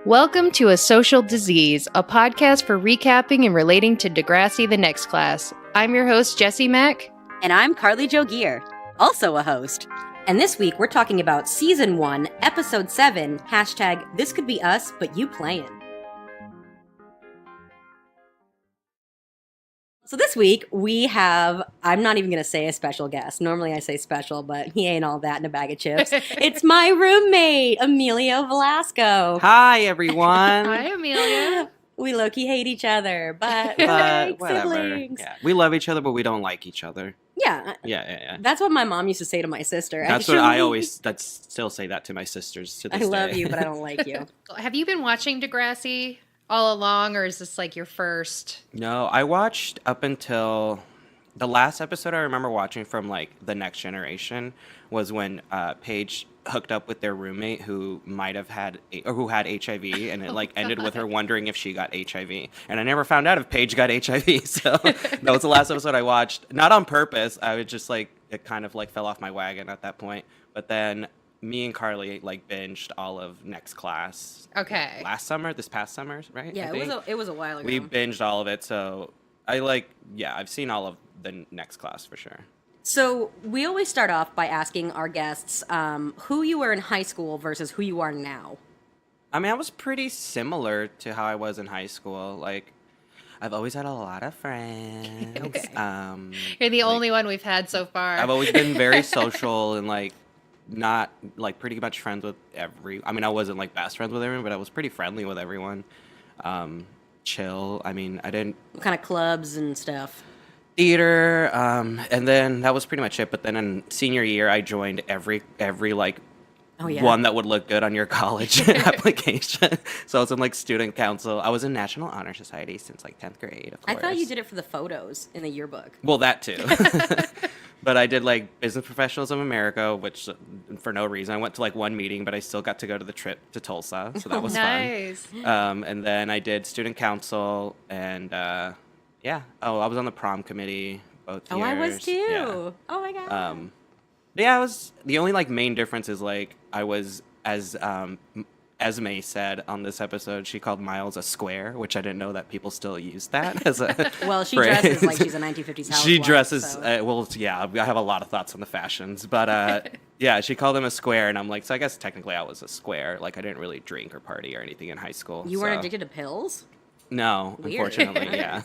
Welcome to A Social Disease, a podcast for recapping and relating to Degrassi the Next Class. I'm your host, Jessie Mack. And I'm Carly Jo Gear, also a host. And this week we're talking about Season 1, Episode 7, hashtag This Could Be Us, But You Playin'. So this week we have, I'm not even going to say a special guest. Normally I say special, but he ain't all that in a bag of chips. It's my roommate, Emilio Velasco. Hi, everyone. Hi, Amelia. We low-key hate each other, but we're like whatever. siblings. Yeah. We love each other, but we don't like each other. Yeah. Yeah. That's what my mom used to say to my sister. That's what I always still say that to my sisters to this I love day. you, but I don't like you. Have you been watching Degrassi all along, or is this like your first? No, I watched up until the last episode I remember watching from like The Next Generation was when Paige hooked up with their roommate who might have had or who had HIV, and it like ended with her wondering if she got HIV. And I never found out if Paige got HIV. So that was the last episode I watched. Not on purpose. I was just like, it kind of like fell off my wagon at that point. But then me and Carly like binged all of Next Class. Okay. This past summer, right? Yeah, it was a while ago. We binged all of it, so I've seen all of the Next Class for sure. So we always start off by asking our guests who you were in high school versus who you are now. I mean, I was pretty similar to how I was in high school. Like, I've always had a lot of friends. Okay. You're the only one we've had so far. I've always been very social and like not like pretty much friends with I wasn't like best friends with everyone, but I was pretty friendly with everyone. Chill. I mean, I didn't. What kind of clubs and stuff? Theater, and then that was pretty much it. But then in senior year, I joined every like one that would look good on your college application. So I was in like student council. I was in National Honor Society since like 10th grade. Of course. I thought you did it for the photos in the yearbook. Well, that too. But I did like Business Professionals of America, which for no reason. I went to like one meeting, but I still got to go to the trip to Tulsa, so that was nice. fun. And then I did student council, and I was on the prom committee both years. Oh, I was too. Yeah. Oh my god. I was the only like main difference is like I was as May said on this episode, she called Miles a square, which I didn't know that people still use that as a well, she phrase. dresses like she's a 1950s housewife. She dresses, so. I have a lot of thoughts on the fashions, but yeah, she called him a square, and I'm like, so I guess technically I was a square. Like, I didn't really drink or party or anything in high school. You weren't addicted to pills? No, Weird. Unfortunately, yeah.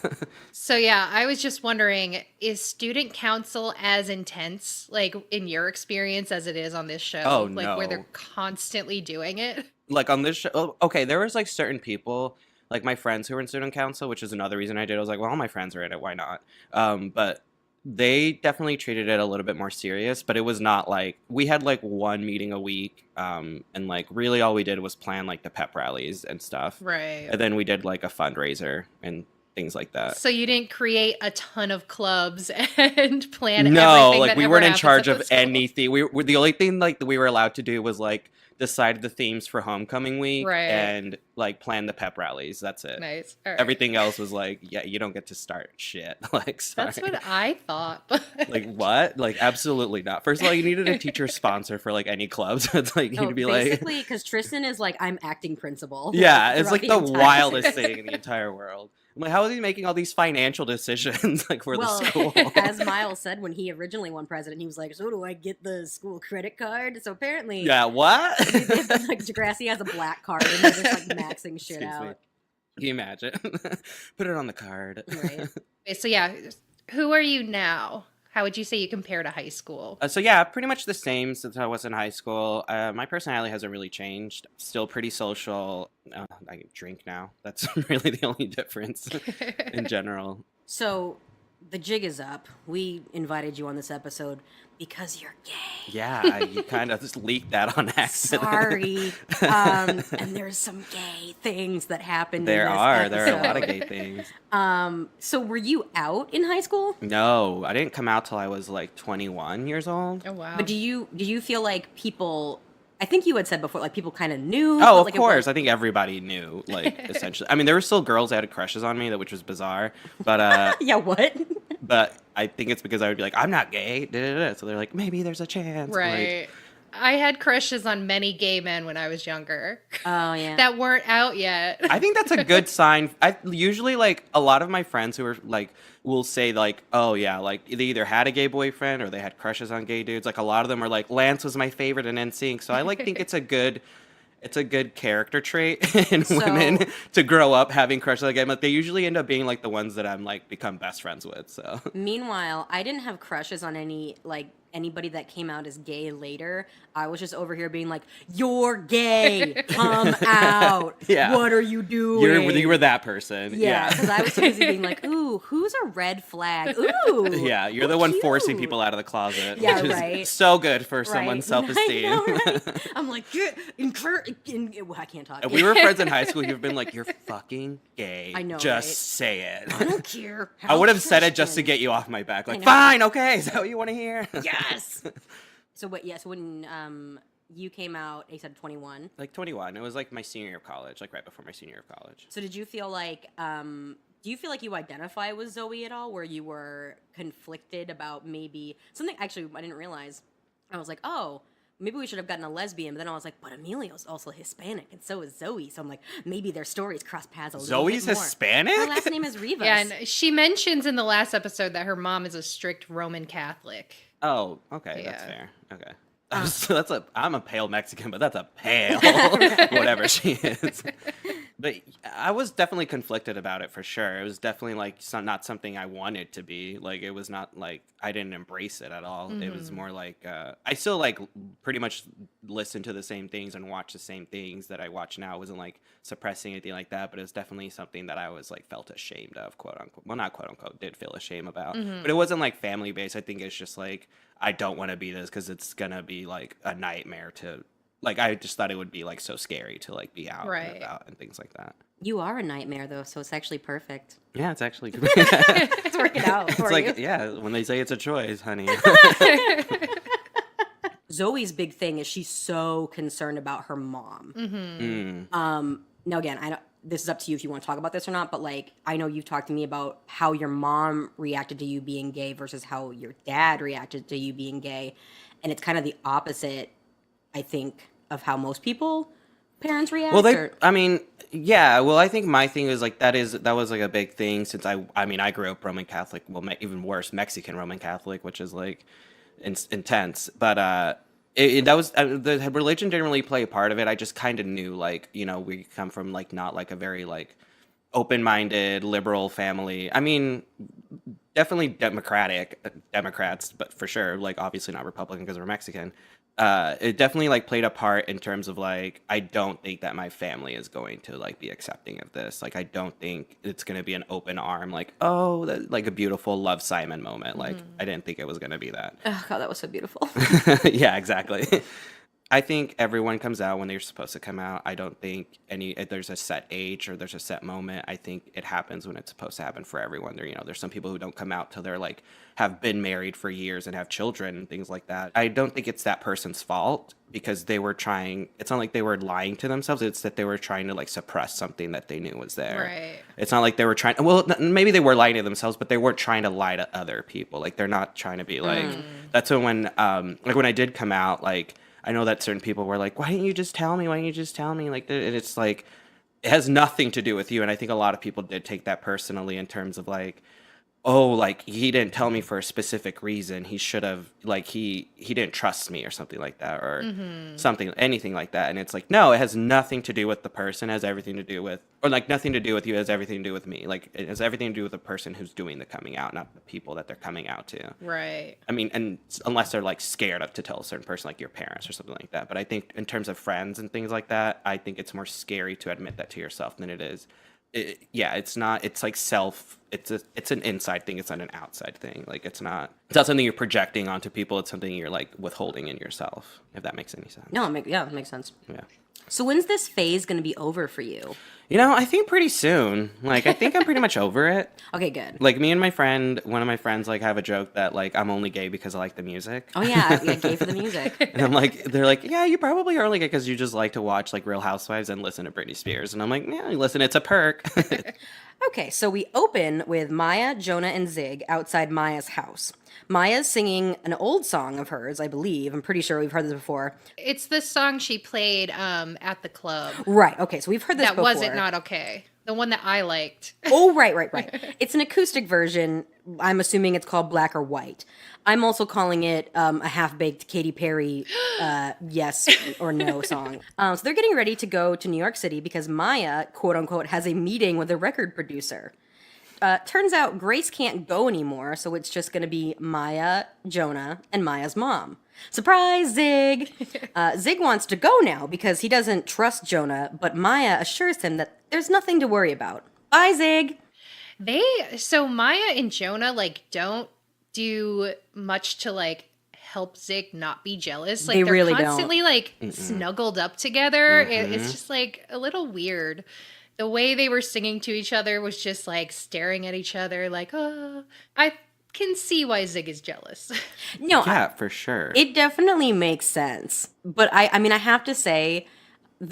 So yeah, I was just wondering, is student council as intense, like in your experience, as it is on this show? Oh, like no. where they're constantly doing it? Like on this show, okay, there was like certain people, like my friends who were in student council, which is another reason I did. I was like, well, all my friends are in it, why not? But they definitely treated it a little bit more serious, but it was not like, we had like one meeting a week, and like really all we did was plan like the pep rallies and stuff. Right. And then we did like a fundraiser and things like that. So you didn't create a ton of clubs and plan No, everything like that we ever weren't in happens charge at of the school. anything. We were the only thing like that we were allowed to do was like decide the themes for homecoming week Right. and like plan the pep rallies. That's it. Nice. All right. Everything else was like, yeah, you don't get to start shit. Like, sorry. That's what I thought. But Like what? Like absolutely not. First of all, you needed a teacher sponsor for like any clubs. It's like you'd be like, basically, because Tristan is like, I'm acting principal. yeah, it's like throughout the entire wildest season. thing in the entire world. I'm like, how is he making all these financial decisions like for Well, the school? as Miles said when he originally won president, he was like, so do I get the school credit card? So apparently, Yeah, what? like Degrassi has a black card and they're just like maxing shit Excuse me. out. Can you imagine? Put it on the card. Right. Okay, so yeah, who are you now? How would you say you compare to high school? So yeah, pretty much the same since I was in high school. My personality hasn't really changed. Still pretty social. I drink now. That's really the only difference in general. So the jig is up. We invited you on this episode because you're gay. Yeah, you kind of just leaked that on accident. Sorry. And there's some gay things that happened. There in this are a lot of episode. gay things. So were you out in high school? No, I didn't come out till I was like 21 years old. Oh wow. But do you feel like people? I think you had said before, like people kind of knew. Oh, but, of like, it course. was- I think everybody knew, like, essentially. I mean, there were still girls that had crushes on me, which was bizarre. But Yeah. What? but I think it's because I would be like, I'm not gay. Da, da, da. So they're like, maybe there's a chance. right. I had crushes on many gay men when I was younger Oh yeah. that weren't out yet. I think that's a good sign. I usually like a lot of my friends who are like will say like, oh yeah, like they either had a gay boyfriend or they had crushes on gay dudes. Like a lot of them are like, Lance was my favorite in NSYNC. So I like think it's a good character trait in women to grow up having crushes on gay. But they usually end up being like the ones that I'm like become best friends with. So Meanwhile, I didn't have crushes on anybody that came out as gay later. I was just over here being like, "You're gay, come out. Yeah. What are you doing?" you were that person. Yeah, because I was too busy being like, "Ooh, who's a red flag? Ooh, Yeah, you're the ooh, one cute." forcing people out of the closet. Yeah, which is right. so good for Right. someone's I self-esteem. know, right? I'm like, well, I can't talk. If we were friends in high school, you've been like, you're fucking gay. I know, Just right? say it. I don't care. I would have said it just to get you off my back. Like, know. fine, okay, is that what you want to hear? Yes. So what? Yes, when you came out, you said 21. Like 21. It was like my senior year of college, like right before my senior year of college. So did you feel like do you feel like you identify with Zoe at all, where you were conflicted about maybe something? Actually, I didn't realize. I was like, oh, maybe we should have gotten a lesbian. But then I was like, but Emilio's also Hispanic, and so is Zoe. So I'm like, maybe their stories cross paths a little Zoe's bit more. Hispanic? Her last name is Rivas. Yeah, and she mentions in the last episode that her mom is a strict Roman Catholic. Oh, okay, that's Yeah. fair. Okay. So I'm a pale Mexican, but that's a pale whatever she is. But I was definitely conflicted about it for sure. It was definitely like not something I wanted to be. Like it was not like I didn't embrace it at all. It was more like I still like pretty much listen to the same things and watch the same things that I watch now. I wasn't like suppressing anything like that, but it was definitely something that I was like felt ashamed of, quote unquote. Well, not quote unquote, did feel ashamed about. But it wasn't like family based. I think it's just like I don't want to be this because it's gonna be like a nightmare to like. I just thought it would be like so scary to like be out Right. and about and things like that. You are a nightmare, though, so it's actually perfect. Yeah, it's actually It's working out for it's like you. yeah, when they say it's a choice, honey. Zoe's big thing is she's so concerned about her mom. Now again, I don't. This is up to you if you want to talk about this or not. But like, I know you've talked to me about how your mom reacted to you being gay versus how your dad reacted to you being gay, and it's kind of the opposite, I think, of how most parents react. Well, I mean, yeah. Well, I think my thing is like that was like a big thing since I mean, I grew up Roman Catholic. Well, even worse, Mexican Roman Catholic, which is like intense. But that was the religion didn't really play a part of it. I just kind of knew like we come from like not like a very like open-minded liberal family. I mean, definitely Democrats, but for sure like obviously not Republican because we're Mexican. It definitely like played a part in terms of like I don't think that my family is going to like be accepting of this. Like I don't think it's going to be an open arm like like a beautiful Love Simon moment. Like I didn't think it was going to be that. Oh God, that was so beautiful. Yeah, exactly. I think everyone comes out when they're supposed to come out. I don't think there's a set age or there's a set moment. I think it happens when it's supposed to happen for everyone. There's some people who don't come out till they're like have been married for years and have children and things like that. I don't think it's that person's fault because they were trying. It's not like they were lying to themselves. It's that they were trying to like suppress something that they knew was there. Right. It's not like they were trying. Well, maybe they were lying to themselves, but they weren't trying to lie to other people. Like they're not trying to be like. That's when like when I did come out, like. I know that certain people were like, why didn't you just tell me? Why didn't you just tell me? Like, and it's like, it has nothing to do with you. And I think a lot of people did take that personally in terms of like, oh, like he didn't tell me for a specific reason. He should have, like, he didn't trust me or something like that or anything like that. And it's like, no, it has nothing to do with the person. It has everything to do with, or like nothing to do with you. It has everything to do with me. Like it has everything to do with the person who's doing the coming out, not the people that they're coming out to. Right. I mean, and unless they're like scared to tell a certain person, like your parents or something like that. But I think in terms of friends and things like that, I think it's more scary to admit that to yourself than it is. It's not. It's like it's an inside thing. It's not an outside thing. Like it's not something you're projecting onto people. It's something you're like withholding in yourself. If that makes any sense. No, it makes sense. Yeah. So when's this phase going to be over for you? I think pretty soon. Like, I think I'm pretty much over it. Okay, good. Like, me and one of my friends, like, have a joke that, like, I'm only gay because I like the music. Oh, yeah, gay for the music. And I'm like, they're like, yeah, you probably are only gay because you just like to watch, like, Real Housewives and listen to Britney Spears. And I'm like, yeah, listen, it's a perk. Okay, so we open with Maya, Jonah, and Zig outside Maya's house. Maya's singing an old song of hers, I believe. I'm pretty sure we've heard this before. It's the song she played at the club. Right, okay, so we've heard this That before. wasn't not okay. The one that I liked. Oh, right. It's an acoustic version. I'm assuming it's called Black or White. I'm also calling it a half-baked Katy Perry yes or no song. So they're getting ready to go to New York City because Maya, quote-unquote, has a meeting with a record producer. Turns out Grace can't go anymore, so it's just going to be Maya, Jonah, and Maya's mom. Surprise, Zig! Zig wants to go now because he doesn't trust Jonah, but Maya assures him that there's nothing to worry about. Bye, Zig! So Maya and Jonah, like, don't do much to, like, help Zig not be jealous. Like, They they're really don't. constantly, like, snuggled up together. It's just, like, a little weird. The way they were singing to each other was just, like, staring at each other, like, oh. I can see why Zig is jealous. No, Yeah, for sure. it definitely makes sense. But I mean, I have to say,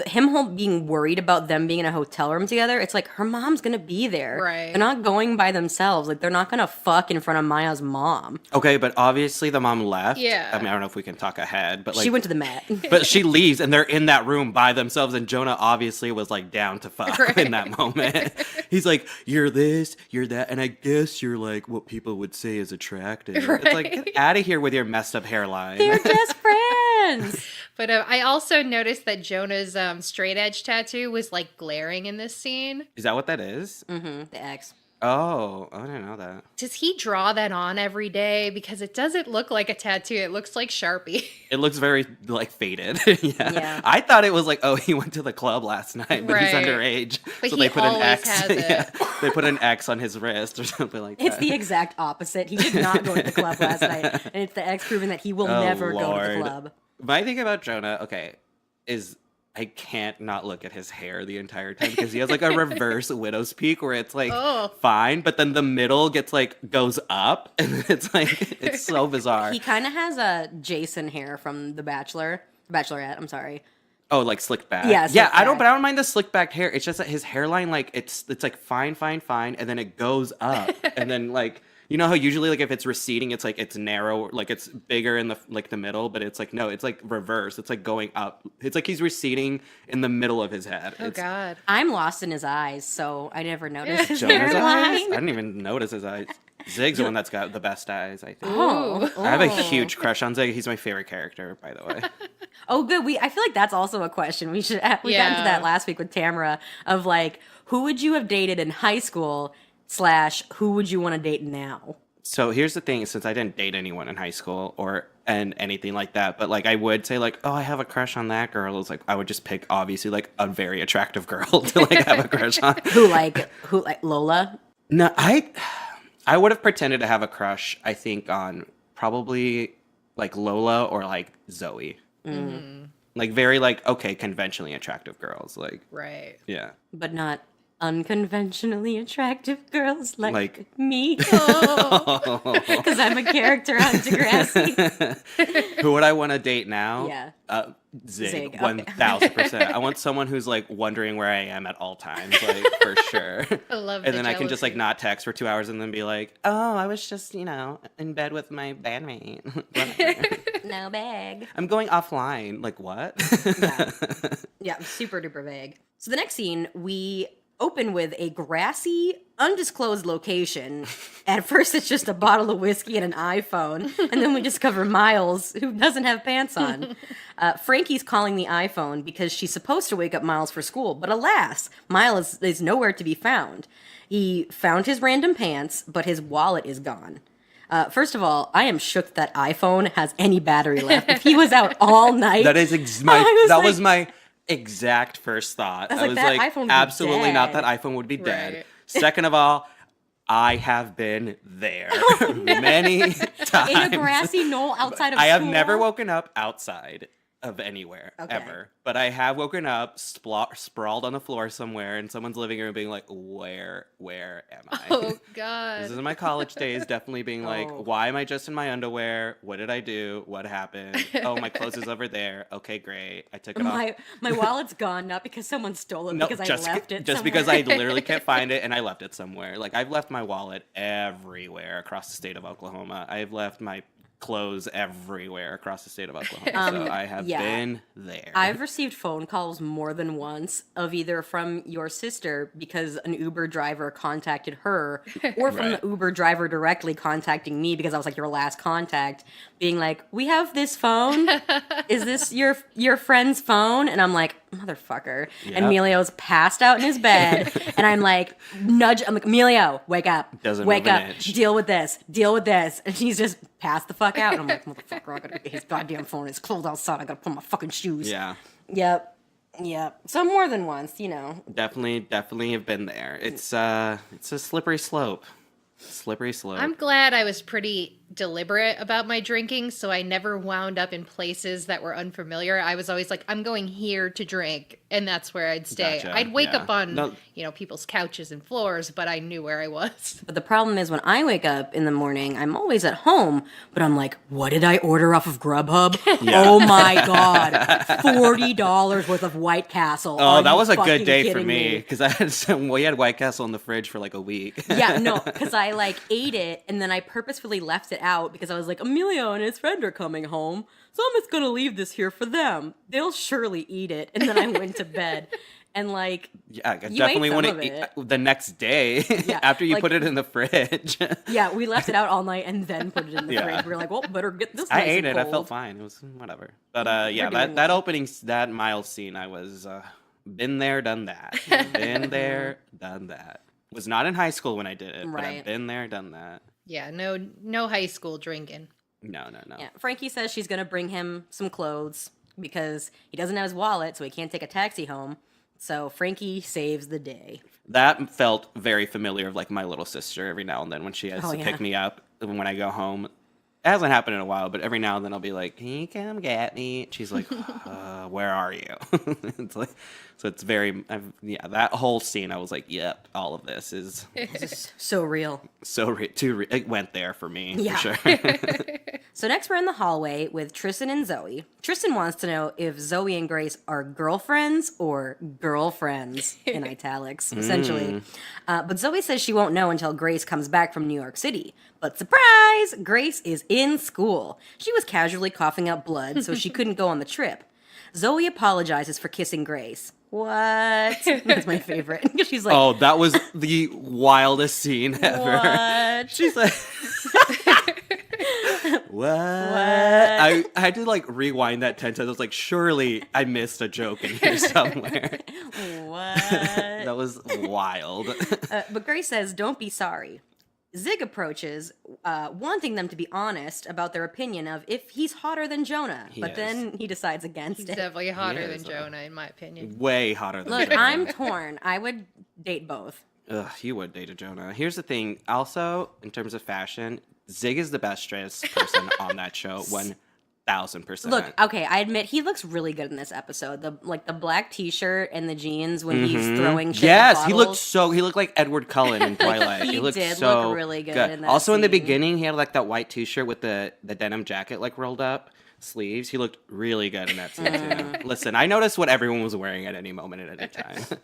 him being worried about them being in a hotel room together, it's like her mom's gonna be there. Right. They're not going by themselves. Like, they're not gonna fuck in front of Maya's mom. Okay, but obviously the mom left. Yeah. I mean, I don't know if we can talk ahead, but like She went to the Met. but she leaves and they're in that room by themselves and Jonah obviously was like down to fuck in that moment. He's like, you're this, you're that, and I guess you're like what people would say is attractive. It's like, get out of here with your messed up hairline. They're just friends. But I also noticed that Jonah's straight edge tattoo was, like, glaring in this scene. Is that what that is? The ex. Oh, I didn't know that. Does he draw that on every day? Because it doesn't look like a tattoo. It looks like Sharpie. It looks very like faded. Yeah. I thought it was like, oh, he went to the club last night, but he's Right. underage. But so he they put an always X. has it. They put an X on his wrist or something like It's that. the exact opposite. He did not go to the club last night. And it's the ex proving that he will never go to the Lord. club. My thing about Jonah, okay, is I can't not look at his hair the entire time because he has like a reverse widow's peak where it's like fine, but then the middle gets like goes up and it's like it's so bizarre. He kind of has a Jason hair from The Bachelorette, I'm sorry. Oh, like slicked back. Yeah, Yeah, slicked I don't back. but I don't mind the slicked back hair. It's just that his hairline like it's like fine, and then it goes up. And then like you know how usually like if it's receding it's like it's narrow, like it's bigger in the like the middle, but it's like no, it's like reverse. It's like going up. It's like he's receding in the middle of his head. Oh, It's God. I'm lost in his eyes, so I never noticed his Jonah's eyes? I hairline. didn't even notice his eyes. Zig's the one that's got the best eyes, I think. Oh. I have a huge crush on Zig. He's my favorite character, by the way. Oh, good. I feel like that's also a question. We got into Yeah. that last week with Tamara of like, who would you have dated in high school / who would you want to date now? So here's the thing, since I didn't date anyone in high school and anything like that, but like I would say like, oh, I have a crush on that girl. It's like I would just pick obviously like a very attractive girl to like have a crush on. Who like Lola? No, I would have pretended to have a crush, I think, on probably like Lola or like Zoe. Like very like okay, conventionally attractive girls. Like Right. yeah. But not unconventionally attractive girls like Like- me. Oh. Because I'm a character on Degrassi. Who would I want to date now? Yeah. Zig, Zig, okay. 1000%. I want someone who's like wondering where I am at all times, like for sure. I love And the then I can just like jealousy. not text for 2 hours and then be like, oh, I was just, you know, in bed with my bandmate. Whatever. No bag. I'm going offline. Like what? Yeah, super duper vague. So the next scene, we open with a grassy, undisclosed location. At first, it's just a bottle of whiskey and an iPhone, and then we discover Miles, who doesn't have pants on. Frankie's calling the iPhone because she's supposed to wake up Miles for school, but alas, Miles is nowhere to be found. He found his random pants, but his wallet is gone. First of all, I am shook that iPhone has any battery left. If he was out all night, That is I was my exact first thought. I was I like, was that like, iPhone would be absolutely not. dead. That iPhone would be dead. Right. Second of all, I have been there many times. in a grassy knoll outside of I have school. never woken up outside of anywhere Okay. ever. But I have woken up sprawled on the floor somewhere in someone's living room being like, where am I? Oh God. This is my college days, definitely being like, Oh. why am I just in my underwear? What did I do? What happened? Oh, my clothes is over there. Okay, great. I took it off. My wallet's gone, not because someone stole it, No, because just, I left it just somewhere. because I literally can't find it and I left it somewhere. Like, I've left my wallet everywhere across the state of Oklahoma. I've left my clothes everywhere across the state of Oklahoma. So I have been there. I've received phone calls more than once of either from your sister because an Uber driver contacted her, or from Right. the Uber driver directly contacting me because I was like your last contact, being like, "We have this phone. Is this your friend's phone?" And I'm like, "Motherfucker!" And Yep. Emilio's passed out in his bed, and I'm like, I'm like, "Emilio, wake up, Doesn't wake move an up, inch. deal with this, and he's just passed the fuck out. And I'm like, "Motherfucker, I gotta get his goddamn phone. It's cold outside. I gotta put on my fucking shoes." Yeah. Yep. So more than once, you know. Definitely have been there. It's a slippery slope. I'm glad I was pretty deliberate about my drinking, so I never wound up in places that were unfamiliar. I was always like, I'm going here to drink, and that's where I'd stay. Gotcha, I'd wake yeah. up on, No. people's couches and floors, but I knew where I was. But the problem is when I wake up in the morning, I'm always at home, but I'm like, what did I order off of Grubhub? Yeah. Oh my God. $40 worth of White Castle. Oh, Are that you was a good fucking day for kidding me because we had White Castle in the fridge for like a week. Yeah, no, because I like ate it and then I purposefully left it out because I was like, Emilio and his friend are coming home, so I'm just gonna leave this here for them. They'll surely eat it. And then I went to bed and like, Yeah, I You definitely ate want some to of eat it. the next day after you like- put it in the fridge. yeah, we left it out all night and then put it in the Yeah. fridge. We were like, well, better get this. I nice ate and it. I cold. felt fine. It was whatever. But yeah, doing that well. opening, that Miles scene, I was been there, done that. Been there, done that. Was not in high school when I did it, but Right. I've been there, done that. Yeah, no high school drinking. No. Yeah, Frankie says she's gonna bring him some clothes because he doesn't have his wallet, so he can't take a taxi home. So Frankie saves the day. That felt very familiar of like my little sister every now and then when she has Oh, to yeah. pick me up when I go home. It hasn't happened in a while, but every now and then I'll be like, "Can you come get me?" She's like, "Where are you?" It's like, so it's very, that whole scene. I was like, "Yep, all of this is So real. so it went there for me Yeah. for sure." So next we're in the hallway with Tristan and Zoe. Tristan wants to know if Zoe and Grace are girlfriends or girlfriends, in italics, essentially. But Zoe says she won't know until Grace comes back from New York City. But surprise! Grace is in school. She was casually coughing up blood, so she couldn't go on the trip. Zoe apologizes for kissing Grace. What? That's my favorite. She's like, Oh, that was the wildest scene ever. what? She's like, what? I had to like rewind that 10 times. I was like, surely I missed a joke in here somewhere. What? That was wild. But Grace says, don't be sorry. Zig approaches, wanting them to be honest about their opinion of if he's hotter than Jonah. He But is. then he decides against He's it. definitely hotter He than is, Jonah, in my opinion. Way hotter than Look, Jonah. I'm torn. I would date both. Ugh, you would date a Jonah. Here's the thing. Also, in terms of fashion, Zig is the best dressed person on that show. 1,000%. Look, okay, I admit he looks really good in this episode. The black T-shirt and the jeans when he's throwing shit at Yes, he looked like Edward Cullen in Twilight. He looked did so look really good in that Also, in the scene. beginning, he had like that white T-shirt with the denim jacket like rolled up sleeves. He looked really good in that scene too. Listen, I noticed what everyone was wearing at any moment at any time.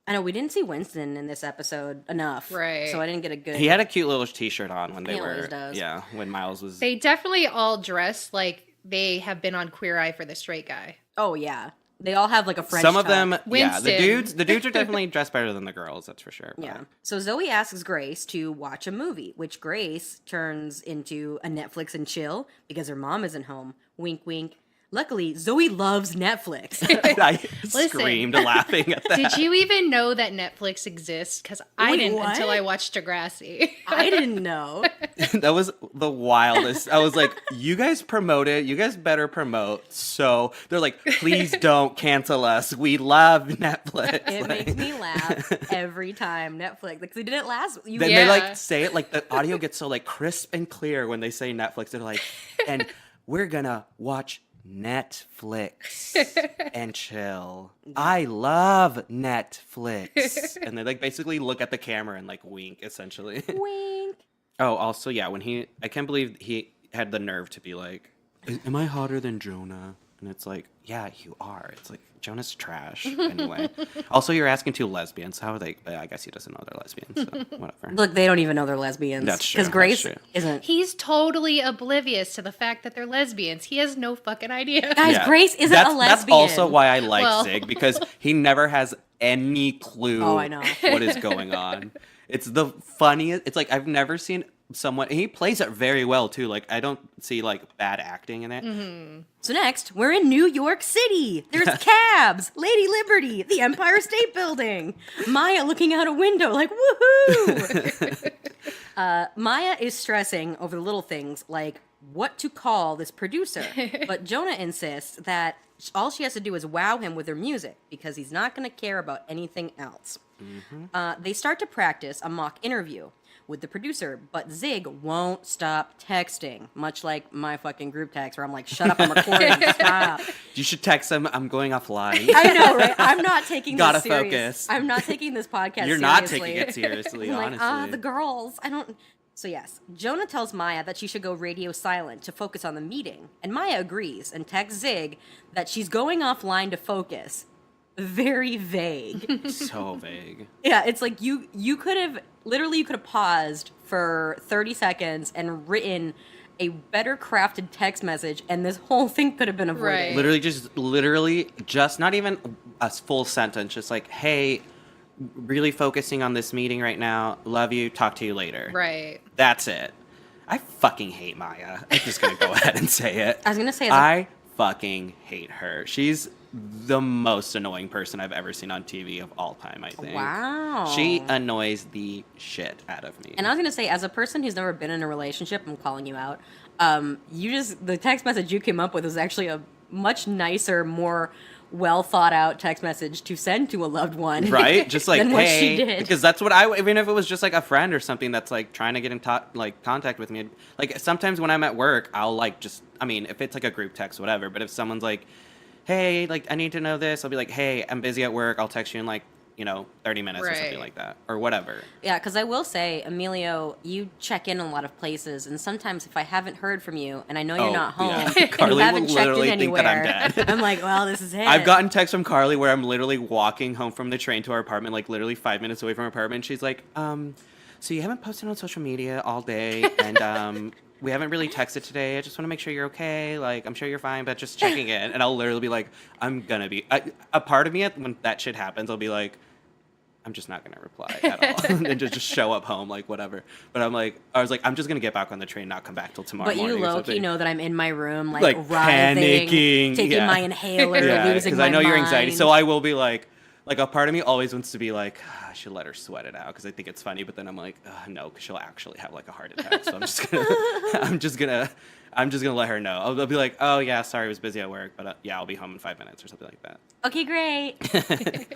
I know we didn't see Winston in this episode enough, Right. So I didn't get a good. He had a cute little T-shirt on when they He were always does. when Miles was. They definitely all dress like they have been on Queer Eye for the Straight Guy. Oh yeah, they all have like a French. Some of tuck. them, yeah, the Winston. dudes are definitely dressed better than the girls, that's for sure. but- Yeah. So Zoe asks Grace to watch a movie, which Grace turns into a Netflix and chill because her mom isn't home. Wink, wink. Luckily, Zoe loves Netflix. I screamed laughing at that. Did you even know that Netflix exists? Because I Wait, didn't what? until I watched Degrassi. I didn't know. That was the wildest. I was like, you guys promote it. You guys better promote. So they're like, please don't cancel us. We love Netflix. It Like- makes me laugh every time. Netflix. Like, they did it last. Then You, they Yeah. like say it like the audio gets so like crisp and clear when they say Netflix. They're like, and we're gonna watch Netflix and chill. I love Netflix. And they like basically look at the camera and like wink, essentially. Wink. Oh, also, yeah, I can't believe he had the nerve to be like, am I hotter than Jonah? And it's like, yeah, you are. It's like, Jonah's trash. Anyway. Also, you're asking two lesbians. How are they? I guess he doesn't know they're lesbians, so whatever. Look, they don't even know they're lesbians. That's true. Because Grace That's true. isn't. He's totally oblivious to the fact that they're lesbians. He has no fucking idea. Guys, Grace isn't a lesbian. That's also why I like Well. Zig, because he never has any clue I know. what is going on. It's the funniest. It's like, I've never seen someone, he plays it very well too. Like, I don't see like bad acting in it. Mm-hmm. So next, we're in New York City. There's cabs, Lady Liberty, the Empire State Building. Maya looking out a window like, woohoo! Maya is stressing over the little things like what to call this producer. But Jonah insists that all she has to do is wow him with her music because he's not going to care about anything else. Mm-hmm. They start to practice a mock interview with the producer, but Zig won't stop texting, much like my fucking group text where I'm like, shut up, I'm recording, stop. You should text him, I'm going offline. I know, right? I'm not taking Gotta this serious. focus. I'm not taking this podcast You're seriously. not taking it seriously, I'm honestly. like, the girls, I don't... So yes, Jonah tells Maya that she should go radio silent to focus on the meeting, and Maya agrees and texts Zig that she's going offline to focus. Very vague. So vague. Yeah, it's like you could have literally paused for 30 seconds and written a better crafted text message and this whole thing could have been avoided. Right. Literally just not even a full sentence, just like, hey, really focusing on this meeting right now. Love you, talk to you later. Right. That's it. I fucking hate Maya. I'm just gonna go ahead and say it. I was gonna say I fucking hate her. She's the most annoying person I've ever seen on TV of all time, I think. Wow. She annoys the shit out of me. And I was gonna say, as a person who's never been in a relationship, I'm calling you out. The text message you came up with was actually a much nicer, more well thought out text message to send to a loved one, right? Just like, than what hey, she did. because that's what even if it was just like a friend or something that's like trying to get in contact with me. Like sometimes when I'm at work, I'll like if it's like a group text, whatever. But if someone's like, hey, like I need to know this, I'll be like, hey, I'm busy at work. I'll text you in like 30 minutes or something like that, or whatever. Yeah, because I will say, Emilio, you check in a lot of places, and sometimes if I haven't heard from you, and I know you're not home, yeah. and Carly you haven't will checked literally in think that I'm anywhere, dead. I'm like, well, this is it. I've gotten texts from Carly where I'm literally walking home from the train to our apartment, like literally 5 minutes away from our apartment. She's like, so you haven't posted on social media all day, and we haven't really texted today. I just want to make sure you're okay. Like, I'm sure you're fine, but just checking in. And I'll literally be like, I'm gonna be. A part of me, when that shit happens, I'll be like, I'm just not gonna reply at all, and just show up home, like whatever. But I was like, I'm just gonna get back on the train, not come back till tomorrow. But morning you low-key know that I'm in my room, like writhing, panicking, taking my inhaler, yeah, losing because my I know your anxiety. mind. So I will be like a part of me always wants to be like, I should let her sweat it out because I think it's funny. But then I'm like, no, because she'll actually have like a heart attack. So I'm just gonna let her know. I'll be like, oh yeah, sorry, I was busy at work, but yeah, I'll be home in 5 minutes or something like that. Okay, great.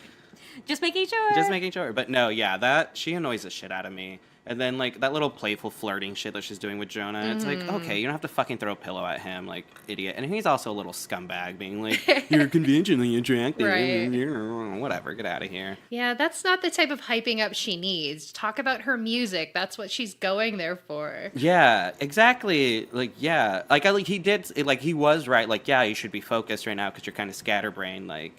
Just making sure. Just making sure. But no, yeah, she annoys the shit out of me. And then, like, that little playful flirting shit that she's doing with Jonah, it's like, okay, you don't have to fucking throw a pillow at him, like, idiot. And he's also a little scumbag, being like, you're conventionally attractive. Right. Whatever, get out of here. Yeah, that's not the type of hyping up she needs. Talk about her music. That's what she's going there for. Yeah, exactly. Like, yeah. He was right. Like, yeah, you should be focused right now because you're kind of scatterbrained, like...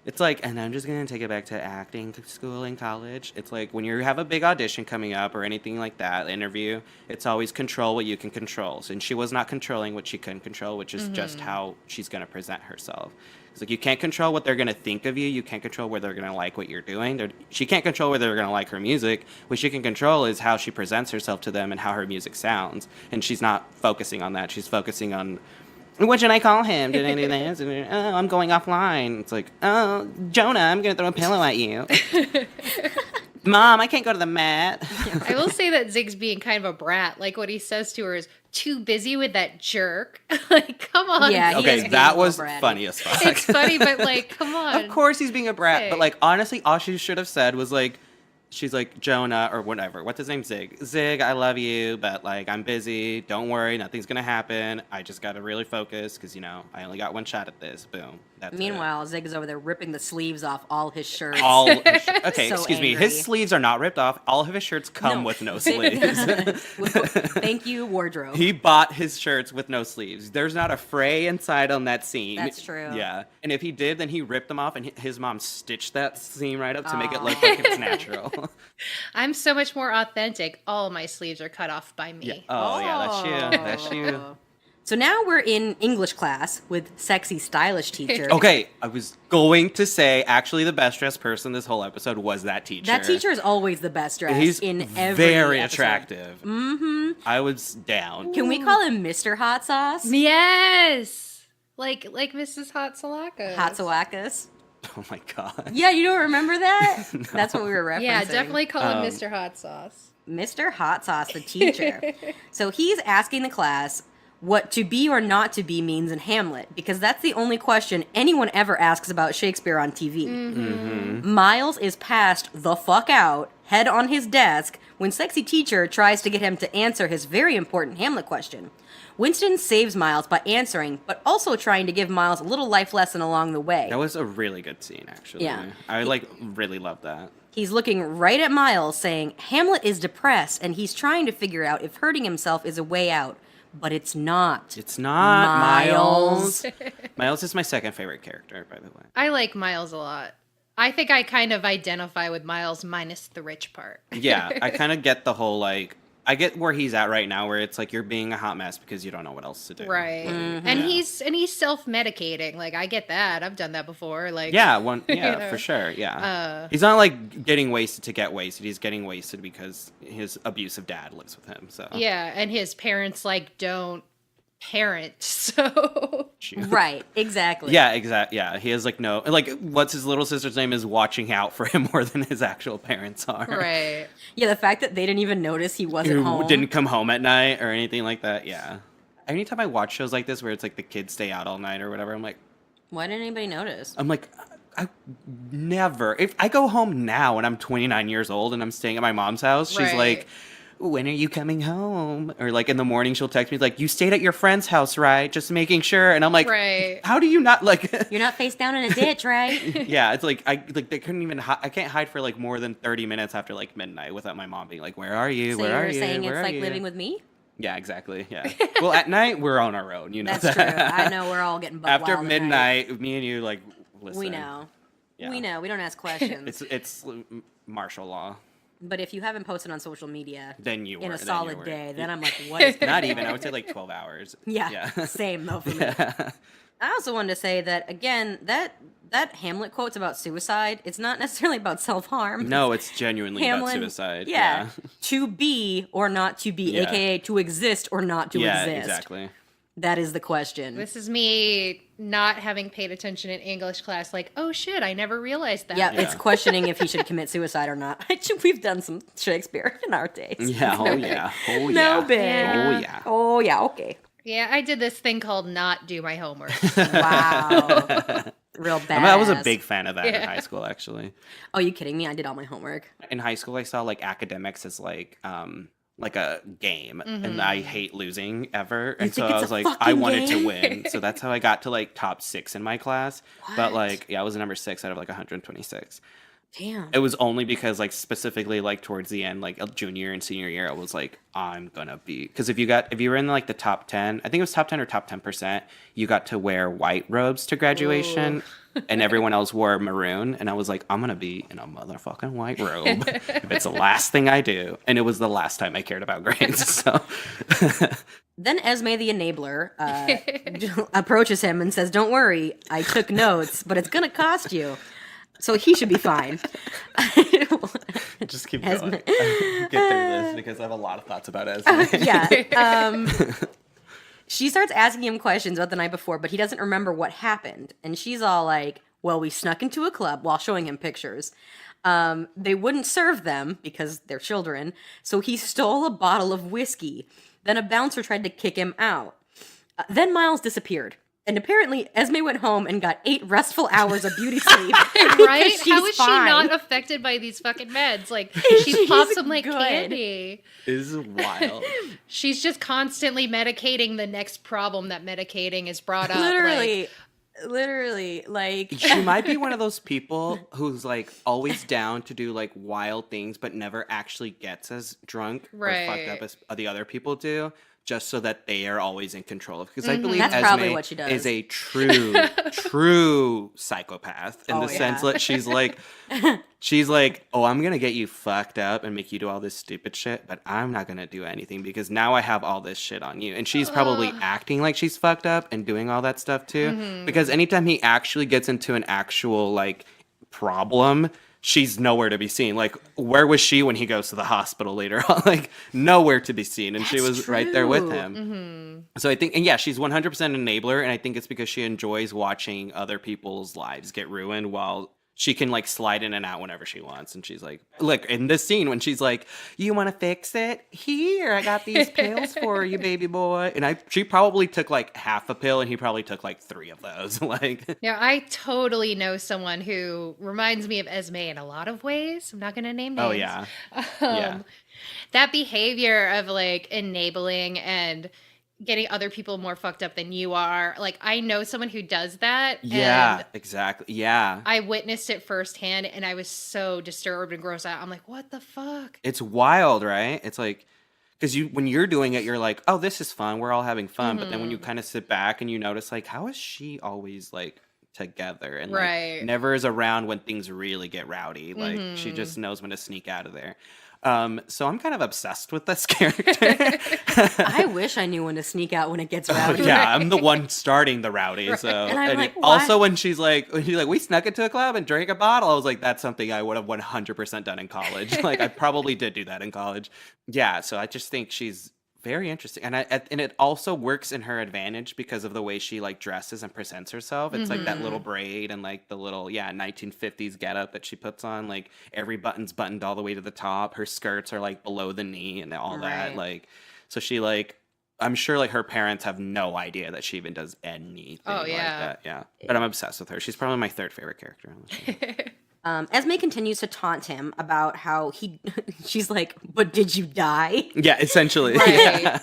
It's like, and I'm just going to take it back to acting school in college. It's like when you have a big audition coming up or anything like that, interview, it's always control what you can control. And she was not controlling what she couldn't control, which is just how she's going to present herself. It's like you can't control what they're going to think of you. You can't control whether they're going to like what you're doing. She can't control whether they're going to like her music. What she can control is how she presents herself to them and how her music sounds. And she's not focusing on that. She's focusing on... What should I call him? Did I do this? Oh, I'm going offline. It's like, oh, Jonah, I'm going to throw a pillow at you. Mom, I can't go to the mat. I will say that Zig's being kind of a brat. Like, what he says to her is, too busy with that jerk. Like, come on. Yeah, he is Okay, being that a was little bratty. funny as fuck. It's funny, but, like, come on. Of course he's being a brat. Hey. But, like, honestly, all she should have said was, like, she's like, Jonah, or whatever. What's his name? Zig. Zig, I love you, but, like, I'm busy. Don't worry. Nothing's going to happen. I just got to really focus because, you know, I only got one shot at this. Boom. That's Meanwhile, Zig is over there ripping the sleeves off all his shirts. Okay, So excuse me. angry. His sleeves are not ripped off. All of his shirts come with no sleeves. Thank you, wardrobe. He bought his shirts with no sleeves. There's not a fray inside on that seam. That's true. Yeah. And if he did, then he ripped them off, and his mom stitched that seam right up to make it look like it's natural. I'm so much more authentic. All of my sleeves are cut off by me. Yeah. Oh, yeah, that's you. That's you. So now we're in English class with sexy, stylish teacher. Okay, I was going to say, actually, the best dressed person this whole episode was that teacher. That teacher is always the best dressed He's in every very episode. attractive. Mm-hmm. I was down. Can we call him Mr. Hot Sauce? Yes. Like Mrs. Hatsalakas. Hatsawakis. Oh my god. Yeah, you don't remember that? That's what we were referencing. Yeah, definitely call him Mr. Hot Sauce. Mr. Hot Sauce, the teacher. So he's asking the class what to be or not to be means in Hamlet, because that's the only question anyone ever asks about Shakespeare on TV. Mm-hmm. Miles is passed the fuck out, head on his desk, when sexy teacher tries to get him to answer his very important Hamlet question. Winston saves Miles by answering, but also trying to give Miles a little life lesson along the way. That was a really good scene, actually. Yeah. I, really loved that. He's looking right at Miles, saying, Hamlet is depressed, and he's trying to figure out if hurting himself is a way out. But it's not. It's not, Miles. Miles is my second favorite character, by the way. I like Miles a lot. I think I kind of identify with Miles minus the rich part. Yeah, I kind of get the whole, like, I get where he's at right now, where it's like you're being a hot mess because you don't know what else to do. Right. Mm-hmm. And he's self-medicating. Like, I get that. I've done that before. Like, Yeah, you know, for sure. Yeah. He's not like getting wasted to get wasted. He's getting wasted because his abusive dad lives with him. So yeah, and his parents like don't parent. So Right, exactly. yeah, exactly. Yeah, he has like no like what's his little sister's name is watching out for him more than his actual parents are. right. Yeah, the fact that they didn't even notice he wasn't Who home. didn't come home at night or anything like that. Yeah. Anytime I watch shows like this where it's like the kids stay out all night or whatever, I'm like, Why didn't anybody notice? I never. If I go home now and I'm 29 years old and I'm staying at my mom's house, she's Right. like, when are you coming home? Or like in the morning, she'll text me like, you stayed at your friend's house, right? Just making sure. And I'm like, Right. how do you not like? You're not face down in a ditch, right? Yeah, it's like they couldn't even. I can't hide for like more than 30 minutes after like midnight without my mom being like, where are you? So Where are you're you? saying Where it's are like you? living with me? Yeah, exactly. Yeah. Well, at night we're on our own. You know That's that. true. I know we're all getting butt After wild at night. midnight, me and you like listen. We know. Yeah. We know. We don't ask questions. It's martial law. But if you haven't posted on social media Then you in were a then solid you were. day, then I'm like, what is Not even. I would say like 12 hours. Yeah, same though for me. I also wanted to say that again, that Hamlet quote's about suicide. It's not necessarily about self-harm. No, it's genuinely about Hamlin, suicide. Yeah. To be or not to be, Yeah. aka to exist or not to Yeah, exist. exactly. That is the question. This is me not having paid attention in English class. Like, oh shit, I never realized that. Yeah, Yeah. it's questioning if he should commit suicide or not. We've done some Shakespeare in our days. Yeah. Oh yeah. Oh yeah. No big. Yeah. Oh yeah. Oh yeah, okay. Yeah, I did this thing called not do my homework. Wow. Real bad. I was a big fan of that in Yeah. high school, actually. Oh, you kidding me? I did all my homework. In high school, I saw like academics as like a game, and I hate losing ever. And so think I it's was a like, I fucking wanted to game? win. So that's how I got to like top 6 in my class. But What? like, yeah, I was number 6 out of like 126. Damn. It was only because like specifically like towards the end, like junior and senior year, I was like, I'm gonna be, because if you were in like the top 10, I think it was top 10 or top 10%, you got to wear white robes to graduation. And everyone else wore maroon, and I was like, I'm gonna be in a motherfucking white robe if it's the last thing I do. And it was the last time I cared about grades. So Then Esme the enabler approaches him and says, "Don't worry, I took notes, but it's gonna cost you." So he should be fine. just keep Esme. going. Get through this because I have a lot of thoughts about Esme. Yeah. She starts asking him questions about the night before, but he doesn't remember what happened. And she's all like, well, we snuck into a club while showing him pictures. They wouldn't serve them because they're children. So he stole a bottle of whiskey. Then a bouncer tried to kick him out. Then Miles disappeared. And apparently, Esme went home and got 8 restful hours of beauty sleep. Right? She's How is she fine. not affected by these fucking meds? Like, she pops them like good. candy. This is wild. She's just constantly medicating the next problem that medicating is brought up. Literally, like She might be one of those people who's like always down to do like wild things, but never actually gets as drunk or fucked up as the other people do, just so that they are always in control of. Because I believe That's Esme probably what she does. is a true psychopath in the sense that she's like, oh, I'm gonna get you fucked up and make you do all this stupid shit, but I'm not gonna do anything because now I have all this shit on you. And she's probably acting like she's fucked up and doing all that stuff too. Because anytime he actually gets into an actual like problem, she's nowhere to be seen. Like, where was she when he goes to the hospital later on? Like, nowhere to be seen. And she was right there with him. So I think, and yeah, she's 100% enabler. And I think it's because she enjoys watching other people's lives get ruined while she can like slide in and out whenever she wants. And she's like, look, in this scene when she's like, you want to fix it? Here, I got these pills for you, baby boy. And she probably took like half a pill and he probably took like 3 of those. Like, Yeah, I totally know someone who reminds me of Esme in a lot of ways. I'm not going to name names. oh yeah. Yeah. That behavior of like enabling and getting other people more fucked up than you are. Like, I know someone who does that. Yeah, and exactly. Yeah. I witnessed it firsthand and I was so disturbed and grossed out. I'm like, what the fuck? It's wild, right? It's like, because when you're doing it, you're like, oh, this is fun. We're all having fun. But then when you kind of sit back and you notice, like, how is she always like together and like never is around when things really get rowdy? Like, she just knows when to sneak out of there. So I'm kind of obsessed with this character. I wish I knew when to sneak out when it gets rowdy. Yeah, I'm the one starting the rowdy. So And I'm like, also when she's like, we snuck into a club and drank a bottle, I was like, that's something I would have 100% done in college. Like, I probably did do that in college. Yeah, so I just think she's very interesting, and it also works in her advantage because of the way she like dresses and presents herself. It's like that little braid and like the little 1950s getup that she puts on. Like, every button's buttoned all the way to the top. Her skirts are like below the knee and all that. Like, so she like, I'm sure like her parents have no idea that she even does anything like that. Yeah, but I'm obsessed with her. She's probably my 3rd favorite character on the show. Esme continues to taunt him about how she's like, but did you die? Yeah, essentially. Right.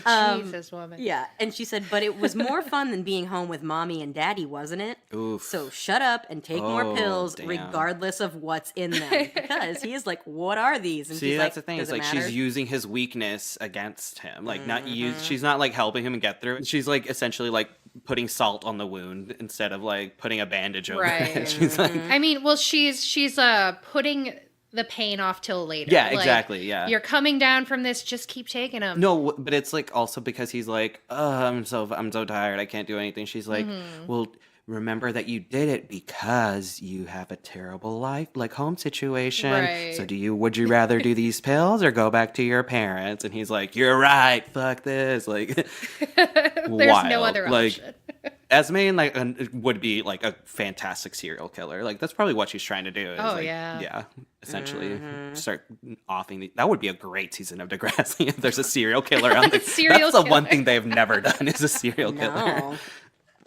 Like, Jesus, woman. Yeah. And she said, but it was more fun than being home with mommy and daddy, wasn't it? Oof. So shut up and take more pills, regardless of what's in them. Because he is like, what are these? And see, that's like, the thing. Does It's it like matter? she's using his weakness against him. Like, she's not like helping him get through it. She's like essentially like putting salt on the wound instead of like putting a bandage over it. She's like, I mean, well, she's putting the pain off till later. yeah, Like, exactly. Yeah. You're coming down from this, just keep taking them. No, but it's like also because he's like, I'm so tired. I can't do anything. She's like, well, remember that you did it because you have a terrible life, like home situation. Right. So would you rather do these pills or go back to your parents? And he's like, you're right. Fuck this. Like, There's wild. no other like, option. Esme like would be like a fantastic serial killer. Like, that's probably what she's trying to do. Is, like, yeah, essentially start offing. That would be a great season of Degrassi if there's a serial killer on there. That's the one thing they've never done is a serial killer. No.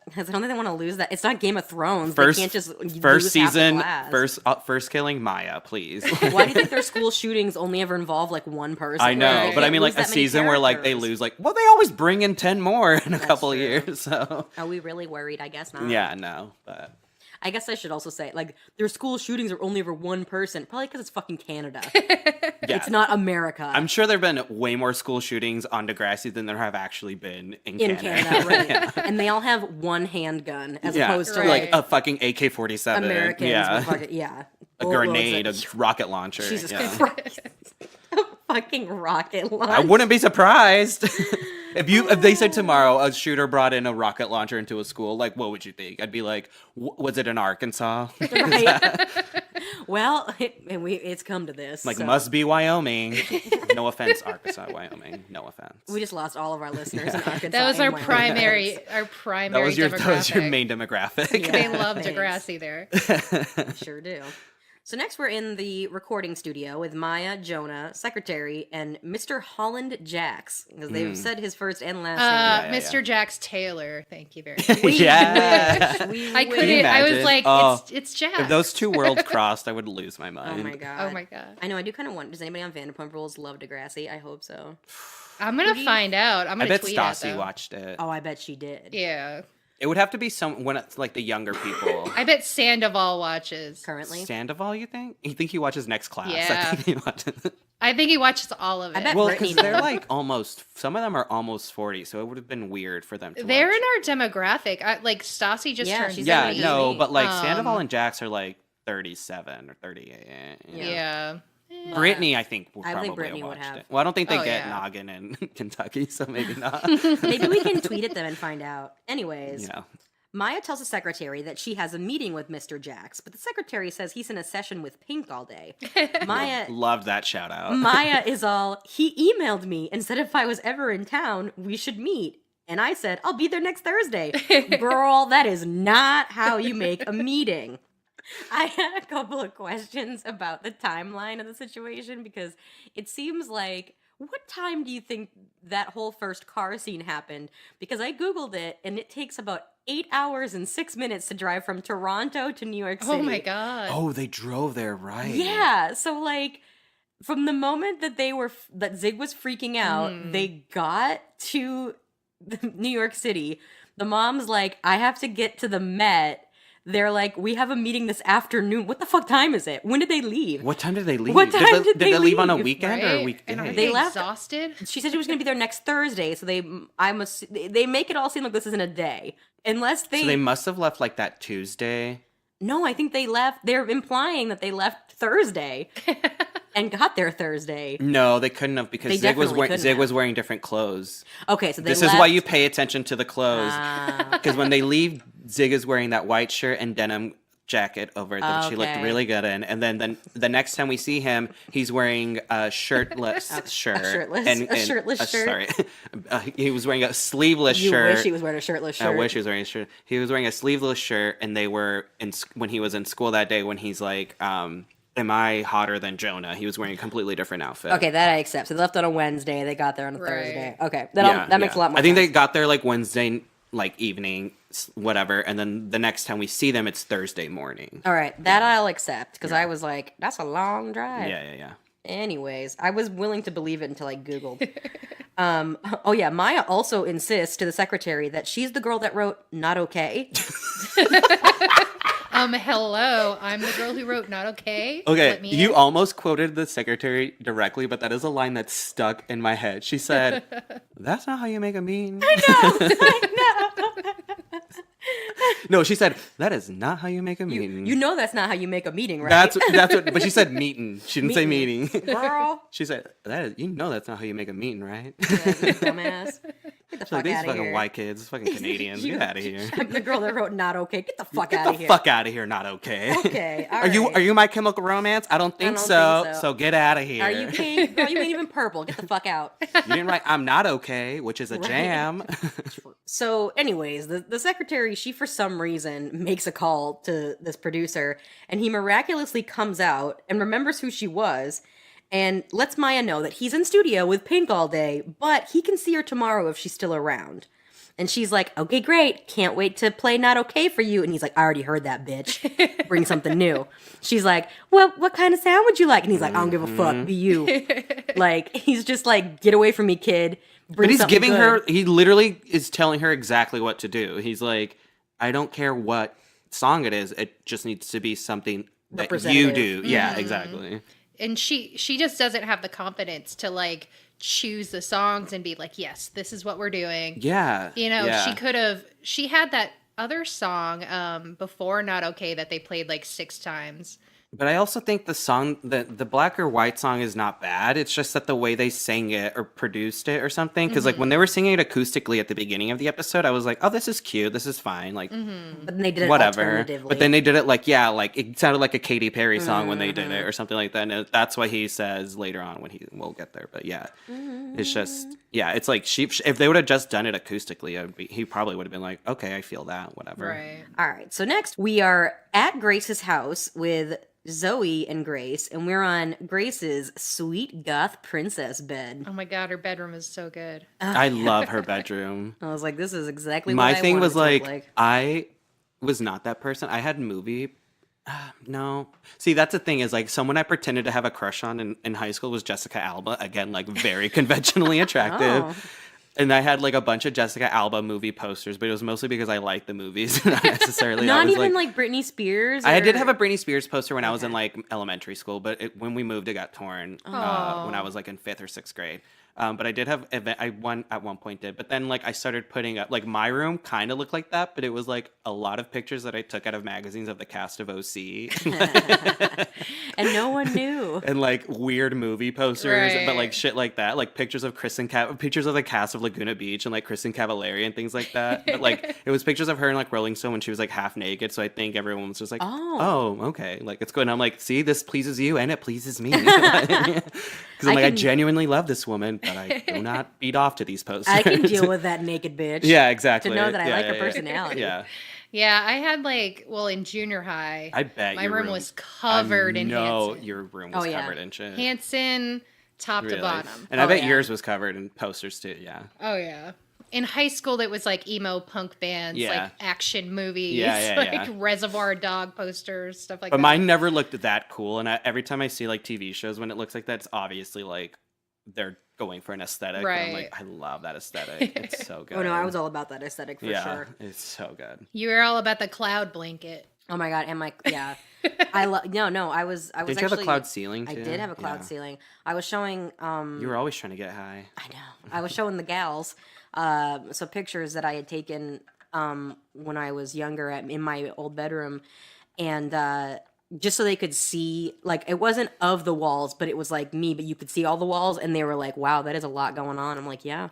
Because I don't think they want to lose that. It's not Game of Thrones. First, they can't just first lose season, half the class. first killing Maya, please. Why do you think their school shootings only ever involve like one person? I know, Like, but I mean, like lose a that many season where like they characters. lose, like, well, they always bring in 10 more in a couple of true. years. So Are we really worried? I guess not. yeah, no, but I guess I should also say, like, their school shootings are only over one person. Probably because it's fucking Canada. yeah. It's not America. I'm sure there have been way more school shootings on Degrassi than there have actually been in Canada, right? And they all have one handgun as opposed to like a fucking AK-47. Americans. Yeah, With fucking, yeah. a grenade, a rocket launcher. Jesus yeah. Christ. A fucking rocket launcher. I wouldn't be surprised if they said tomorrow a shooter brought in a rocket launcher into a school. Like, what would you think? I'd be like, was it in Arkansas? Right. Well, it's come to this. Like, so. must be Wyoming. No offense, Arkansas, Wyoming. No offense. We just lost all of our listeners in Arkansas. That was and our Wyoming. primary That was your demographic. main demographic. They love Thanks. Degrassi there. Sure do. So next we're in the recording studio with Maya, Jonah, secretary, and Mr. Holland Jax, because they've said his first and last name. Mr. Jax Taylor. Thank you very much. Yeah. I couldn't. I was like, it's Jax. If those two worlds crossed, I would lose my mind. Oh my god. Oh my god. I know. I do kind of want. Does anybody on Vanderpump Rules love Degrassi? I hope so. I'm gonna find out. I'm gonna I bet tweet Stassi it, watched it. Oh, I bet she did. Yeah. It would have to be when it's like the younger people. I bet Sandoval watches. Currently. Sandoval, you think? You think he watches Next Class? Yeah. I think he watches all of it. I bet well, Brittany because they're did. like some of them are almost 40, so it would have been weird for them to They're watch. in our demographic. Like Stassi just turned. she's Yeah, 78. no, but like Sandoval and Jax are like 37 or 38. Yeah. Brittany, I think, would I probably think Brittany have would watched have. it. Well, I don't think they Oh, get yeah. Noggin in Kentucky, so maybe not. Maybe we can tweet at them and find out. Anyways, Yeah. Maya tells the secretary that she has a meeting with Mr. Jax, but the secretary says he's in a session with Pink all day. Maya Loved that shout out. Maya is all, he emailed me and said if I was ever in town, we should meet. And I said, I'll be there next Thursday. Girl, that is not how you make a meeting. I had a couple of questions about the timeline of the situation because it seems like, what time do you think that whole first car scene happened? Because I Googled it and it takes about 8 hours and 6 minutes to drive from Toronto to New York City. Oh my god. Oh, they drove there, right? Yeah, so like from the moment that that Zig was freaking out, they got to New York City. The mom's like, I have to get to the Met. They're like, we have a meeting this afternoon. What the fuck time is it? When did they leave? What time did they leave? What time did they leave on a leave? weekend or a Right? weekday? And are They they left- exhausted? She said she was going to be there next Thursday, so they make it all seem like this isn't a day. Unless So they must have left like that Tuesday. No, I think they left. They're implying that they left Thursday and got there Thursday. No, they couldn't have because They definitely couldn't Zig have. was wearing different clothes. Okay, so they This left. is why you pay attention to the clothes. Ah. Because when they leave, Zig is wearing that white shirt and denim jacket over that she looked Okay. really good in. And then the next time we see him, he's wearing a shirtless shirt. A shirtless shirt? Sorry. He was wearing a sleeveless You shirt. wish he was wearing a shirtless shirt. I wish he was wearing a shirt. He was wearing a sleeveless shirt, and they were when he was in school that day. When he's like, "Am I hotter than Jonah?" He was wearing a completely different outfit. Okay, that I accept. So they left on a Wednesday. They got there on a Right. Thursday. Okay, that makes a lot more I think sense. they got there like Wednesday, like evening, whatever, and then the next time we see them, it's Thursday morning. All right, that I'll accept because I was like, that's a long drive. Yeah. Anyways, I was willing to believe it until I Googled. Oh yeah, Maya also insists to the secretary that she's the girl that wrote "Not Okay." Hello. I'm the girl who wrote Not Okay. Okay, Let me you in. almost quoted the secretary directly, but that is a line that's stuck in my head. She said, "That's not how you make a meeting." I know. No, she said, "That is not how you make a meeting." You know that's not how you make a meeting, right? That's what. But she said meeting. She didn't say meeting. Girl. She said, that's not how you make a meeting, right?" Yeah, you dumbass. Get the So fuck these out of fucking here. white kids, fucking Canadians, get out of here. I'm the girl that wrote "Not Okay." Get the fuck Get out the of here. fuck out of here, not okay. Okay, all Are you right. My Chemical Romance? I don't think don't so. think so. So get out of here. Are you pink? Girl, you ain't even purple. Get the fuck out. You didn't write I'm not okay, which is a jam. So, anyways, the secretary, she for some reason makes a call to this producer, and he miraculously comes out and remembers who she was, and lets Maya know that he's in studio with Pink all day, but he can see her tomorrow if she's still around. And she's like, okay, great. Can't wait to play Not Okay for you. And he's like, I already heard that, bitch. Bring something new. She's like, well, what kind of sound would you like? And he's like, I don't give a fuck. Be you. Like, he's just like, get away from me, kid. Bring But he's something giving good. her, he literally is telling her exactly what to do. He's like, I don't care what song it is. It just needs to be something that you do. Yeah, exactly. And she just doesn't have the confidence to like choose the songs and be like, yes, this is what we're doing. Yeah. You know, yeah. she had that other song before Not Okay that they played like 6 times. But I also think the song, the Black or White song is not bad. It's just that the way they sang it or produced it or something. Because like when they were singing it acoustically at the beginning of the episode, I was like, oh, this is cute. This is fine. Like, But then they did it whatever. alternatively. But then they did it like, yeah, like it sounded like a Katy Perry song when they did it or something like that. And that's what he says later on when we'll get there. But yeah, it's just, yeah, it's like if they would have just done it acoustically, he probably would have been like, okay, I feel that, whatever. Right. All right. So next we are at Grace's house with Zoe and Grace, and we're on Grace's sweet goth princess bed. Oh my god, her bedroom is so good. I love her bedroom. I was like, this is exactly My what I thing wanted was it to look like, I was not that person. I had movie. No. See, that's the thing is like someone I pretended to have a crush on in high school was Jessica Alba. Again, like very conventionally attractive. Oh. And I had like a bunch of Jessica Alba movie posters, but it was mostly because I liked the movies, not necessarily. Not I was even like Britney Spears. I did or- have a Britney Spears poster when I was in like elementary school, but when we moved, it got torn when I was like in 5th or 6th grade. But I did have I one at one point did, but then like I started putting up like my room kind of looked like that, but it was like a lot of pictures that I took out of magazines of the cast of OC, and no one knew. and like weird movie posters, but like Right. shit like that, like pictures of pictures of the cast of Laguna Beach and like Kristen Cavallari and things like that. But like it was pictures of her in like Rolling Stone when she was like half naked, so I think everyone was just like, oh okay, like it's good. And I'm like, see, this pleases you and it pleases me. Because I'm like, I genuinely love this woman, but I do not beat off to these posters. I can deal with that naked bitch. Yeah, exactly. To know that I Yeah, like her yeah, personality. Yeah. Yeah, I had like, well, in junior high, I bet my your room was covered in No, Hanson. your room was Oh, yeah. covered in shit. Hanson, top to Really? bottom. And I Oh, bet yeah. yours was covered in posters too, yeah. Oh yeah. In high school, it was like emo punk bands, Yeah. like action movies, Yeah, like yeah. Reservoir Dog posters, stuff like But that. mine never looked that cool, and every time I see like TV shows when it looks like that, it's obviously like they're going for an aesthetic. And I'm like, Right. I love that aesthetic. It's so good. Oh no, I was all about that aesthetic for sure. It's so good. You were all about the cloud blanket. Oh my god, and my I love no, I was Did you actually have a cloud ceiling I too? did have a cloud Yeah. ceiling. I was showing You were always trying to get high. I know. I was showing the gals some pictures that I had taken when I was younger in my old bedroom, and just so they could see, like, it wasn't of the walls, but it was like me, but you could see all the walls, and they were like, "Wow, that is a lot going on." I'm like, "Yeah,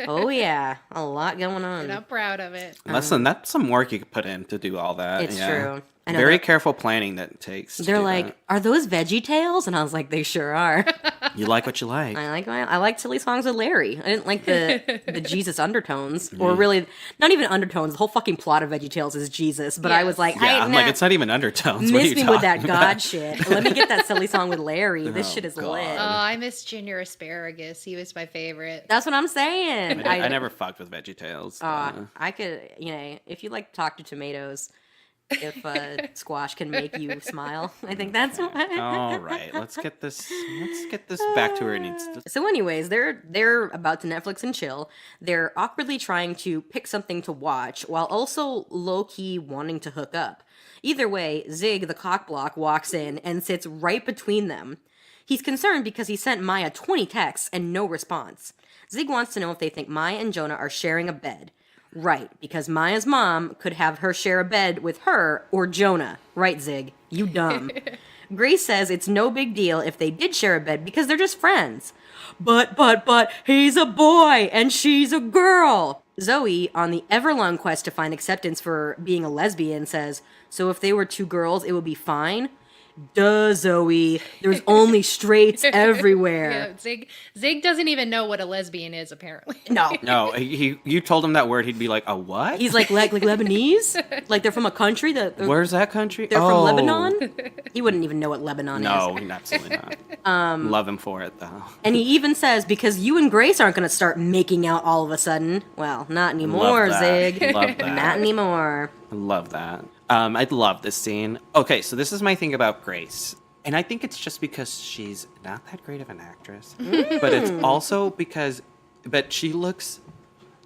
oh yeah, a lot going on." And I'm proud of it. Listen, that's some work you could put in to do all that. It's yeah. true. I know Very that- careful planning that it takes. to They're do like, that. "Are those Veggie Tales?" And I was like, "They sure are." You like what you like. I like silly songs with Larry. I didn't like the Jesus undertones, or really not even undertones. The whole fucking plot of VeggieTales is Jesus. But I was Yes. like, Yeah, I'm like, nah, it's not even undertones. What are miss you me with that talking God about? shit. Let me get that silly song with Larry. This Oh, shit is God. lit. Oh, I miss Junior Asparagus. He was my favorite. That's what I'm saying. I never fucked with VeggieTales. I could, if you like to talk to tomatoes, if squash can make you smile, I think that's what. All right, let's get this back to where it needs to. So, anyways, they're about to Netflix and chill. They're awkwardly trying to pick something to watch while also low key wanting to hook up. Either way, Zig the cockblock walks in and sits right between them. He's concerned because he sent Maya 20 texts and no response. Zig wants to know if they think Maya and Jonah are sharing a bed. Right, because Maya's mom could have her share a bed with her or Jonah. Right, Zig? You dumb. Grace says it's no big deal if they did share a bed because they're just friends. But, he's a boy and she's a girl. Zoe, on the ever-long quest to find acceptance for being a lesbian, says, so if they were two girls, it would be fine? Duh, Zoe. There's only straights everywhere. Yeah, Zig doesn't even know what a lesbian is, apparently. No. No, you told him that word, he'd be like, a what? He's like Lebanese? Like they're from a country that... Where's that country? They're from Lebanon? He wouldn't even know what Lebanon No, is. absolutely not. Love him for it though. And he even says, because you and Grace aren't going to start making out all of a sudden. Well, not anymore, Love that. Zig. Love that. Not anymore. I love that. I love this scene. Okay, so this is my thing about Grace. And I think it's just because she's not that great of an actress. But it's also because she looks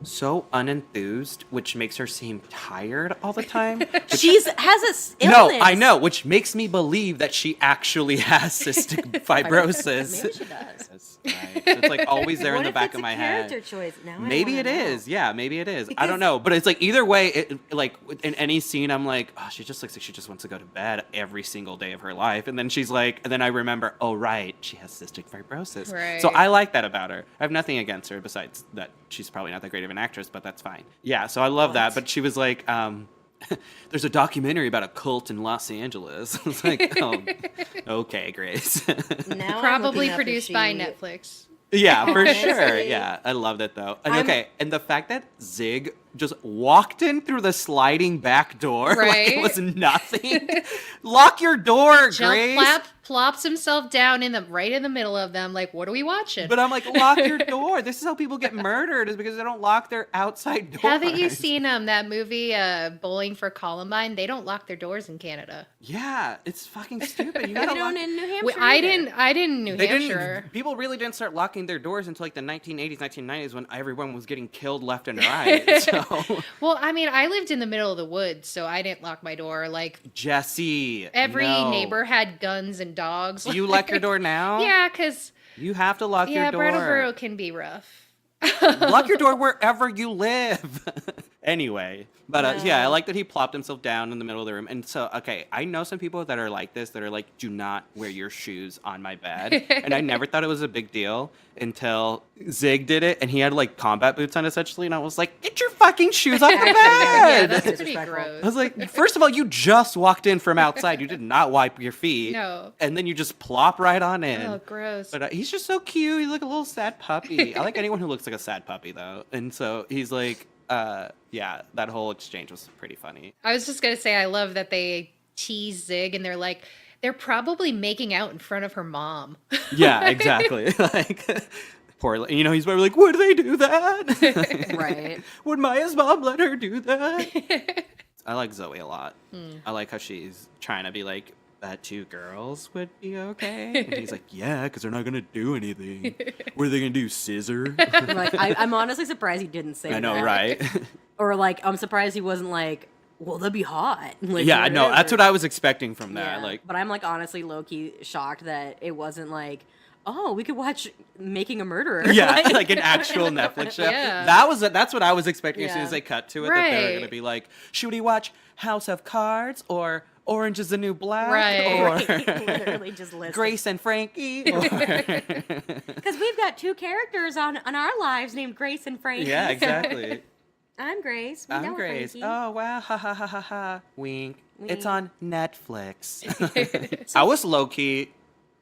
so unenthused, which makes her seem tired all the time. She has a No, illness. I know, which makes me believe that she actually has cystic fibrosis. Maybe she does. That's right. So it's like always there in What the if back it's of a my character head. choice? Now I Maybe wanna it know. is. Yeah, maybe it is. I Because- don't know. But it's like either way, like in any scene, I'm like, oh, she just looks like she just wants to go to bed every single day of her life. And then she's like, and then I remember, oh, right, she has cystic fibrosis. Right. So I like that about her. I have nothing against her besides that she's probably not that great of an actress, but that's fine. Yeah, so I love that. But she was like, there's a documentary about a cult in Los Angeles. I was like, oh, okay, Grace. Now I'm Probably looking up if produced by she- Netflix. Yeah, for Honestly. sure. Yeah, I loved it though. And okay, and the fact that Zig just walked in through the sliding back door like Right? it was nothing. Lock your door, Jump Grace. flap plops himself down right in the middle of them. Like, what are we watching? But I'm like, lock your door. This is how people get murdered, is because they don't lock their outside doors. Haven't you seen that movie Bowling for Columbine? They don't lock their doors in Canada. Yeah, it's fucking stupid. You We gotta don't lock. in New Hampshire. I either. didn't in New They Hampshire. didn't. People really didn't start locking their doors until like the 1980s, 1990s, when everyone was getting killed left and right. So, Well, I mean, I lived in the middle of the woods, so I didn't lock my door. Like, Jesse, every no. neighbor had guns and dogs. Do you lock your door now? Yeah, because You have to lock your door. Brattleboro can be rough. Lock your door wherever you live. Anyway, but yeah, I like that he plopped himself down in the middle of the room. And so, okay, I know some people that are like this, that are like, do not wear your shoes on my bed. And I never thought it was a big deal until Zig did it, and he had like combat boots on essentially, and I was like, get your fucking shoes off the Yeah, bed. that's pretty Disrespectful. gross. I was like, first of all, you just walked in from outside. You did not wipe your feet. No. And then you just plop right on in. Oh, gross. But he's just so cute. He's like a little sad puppy. I like anyone who looks like a sad puppy, though. And so he's like, yeah, that whole exchange was pretty funny. I was just going to say, I love that they tease Zig and they're probably making out in front of her mom. Yeah, exactly. Like, poor, he's probably like, would they do that? Right. Would Maya's mom let her do that? I like Zoe a lot. I like how she's trying to be like, two girls would be okay. And he's like, yeah, because they're not going to do anything. What are they going to do, scissor? Like, I'm honestly surprised he didn't say I know, that. right? Or like, I'm surprised he wasn't like, well, that'd be hot. Like, Yeah, no, that's whatever. what I was expecting from that. Yeah. Like, But I'm like honestly low-key shocked that it wasn't like, oh, we could watch Making a Murderer. yeah, like an actual Netflix show. Yeah. That's what I was expecting as soon Yeah. as they cut to it. That they were Right. gonna be like, should we watch House of Cards or Orange is the New Black Right. or Literally just listen. Grace and Frankie? Or... Because we've got two characters on our lives named Grace and Frankie. yeah, exactly. I'm Grace. We know I'm her, Grace. Frankie. Oh wow, ha ha ha ha ha. Wink. It's Wink. on Netflix. I was low key.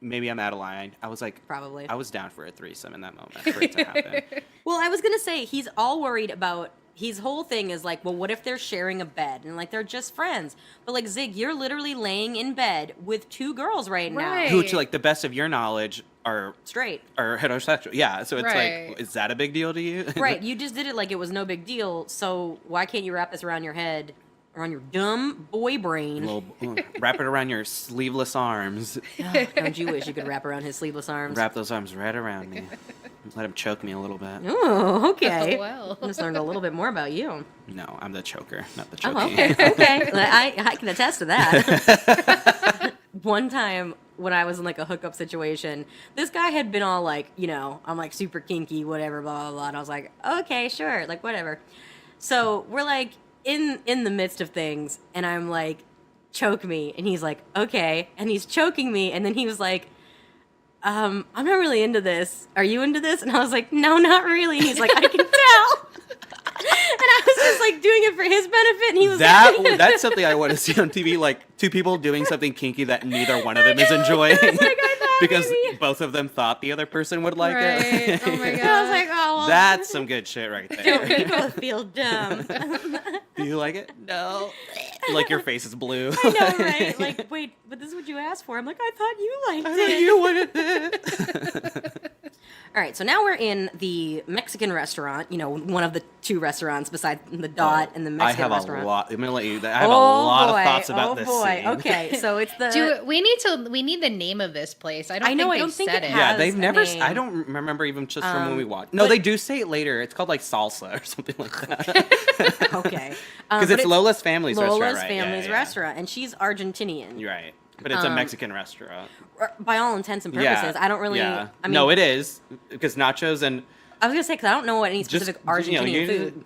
Maybe I'm out of line. I was like, Probably. I was down for a threesome in that moment for it to happen. Well, I was gonna say he's all worried about. His whole thing is like, well, what if they're sharing a bed and like they're just friends? But like Zig, you're literally laying in bed with two girls right now, Right. Who, to like the best of your knowledge, are straight. heterosexual. Yeah, so it's Right. like, is that a big deal to you? Right. You just did it like it was no big deal. So why can't you wrap this around your head, around your dumb boy brain? Wrap it around your sleeveless arms. Don't you wish you could wrap around his sleeveless arms? Wrap those arms right around me. Let him choke me a little bit. Oh, okay. Oh, well. I just learned a little bit more about you. No, I'm the choker, not the Oh, choking. okay. Okay. I can attest to that. One time when I was in like a hookup situation, this guy had been all like, I'm like super kinky, whatever, blah, blah, blah. And I was like, okay, sure, like whatever. So we're like in the midst of things, and I'm like, choke me. And he's like, okay. And he's choking me. And then he was like, I'm not really into this. Are you into this? And I was like, no, not really. And he's like, I can tell. And I was just like doing it for his benefit. And he was like, That's something I want to see on TV, like two people doing something kinky that neither one of them is enjoying. Like, I thought because maybe. both of them thought the other person would like Right. it. Oh my And god. I was like, oh, well. That's some good shit right We there. both feel dumb. Do you like it? No. Like your face is blue. I know, right? Like, wait, but this is what you asked for. I'm like, I thought you liked I it. thought you wanted it. All right, so now we're in the Mexican restaurant. One of the two restaurants besides the Dot and the I Mexican have restaurant. a lot. I'm gonna let you. I have a lot of thoughts about this scene. Okay, so it's the. We need the name of this place. I don't I know, think I they've don't think said it it. has- Yeah, they've a never. name. I don't remember even just from when we watched. No, but- they do say it later. It's called like salsa or something like that. Okay. Because But it's Lola's family's restaurant, Lola's right? family's Yeah, yeah. restaurant, and she's Argentinian. You're right, but it's a Mexican restaurant. By all intents and purposes, I don't really. Yeah. I mean, no, it is because nachos and I was gonna say because I don't know what any just specific Argentinian food.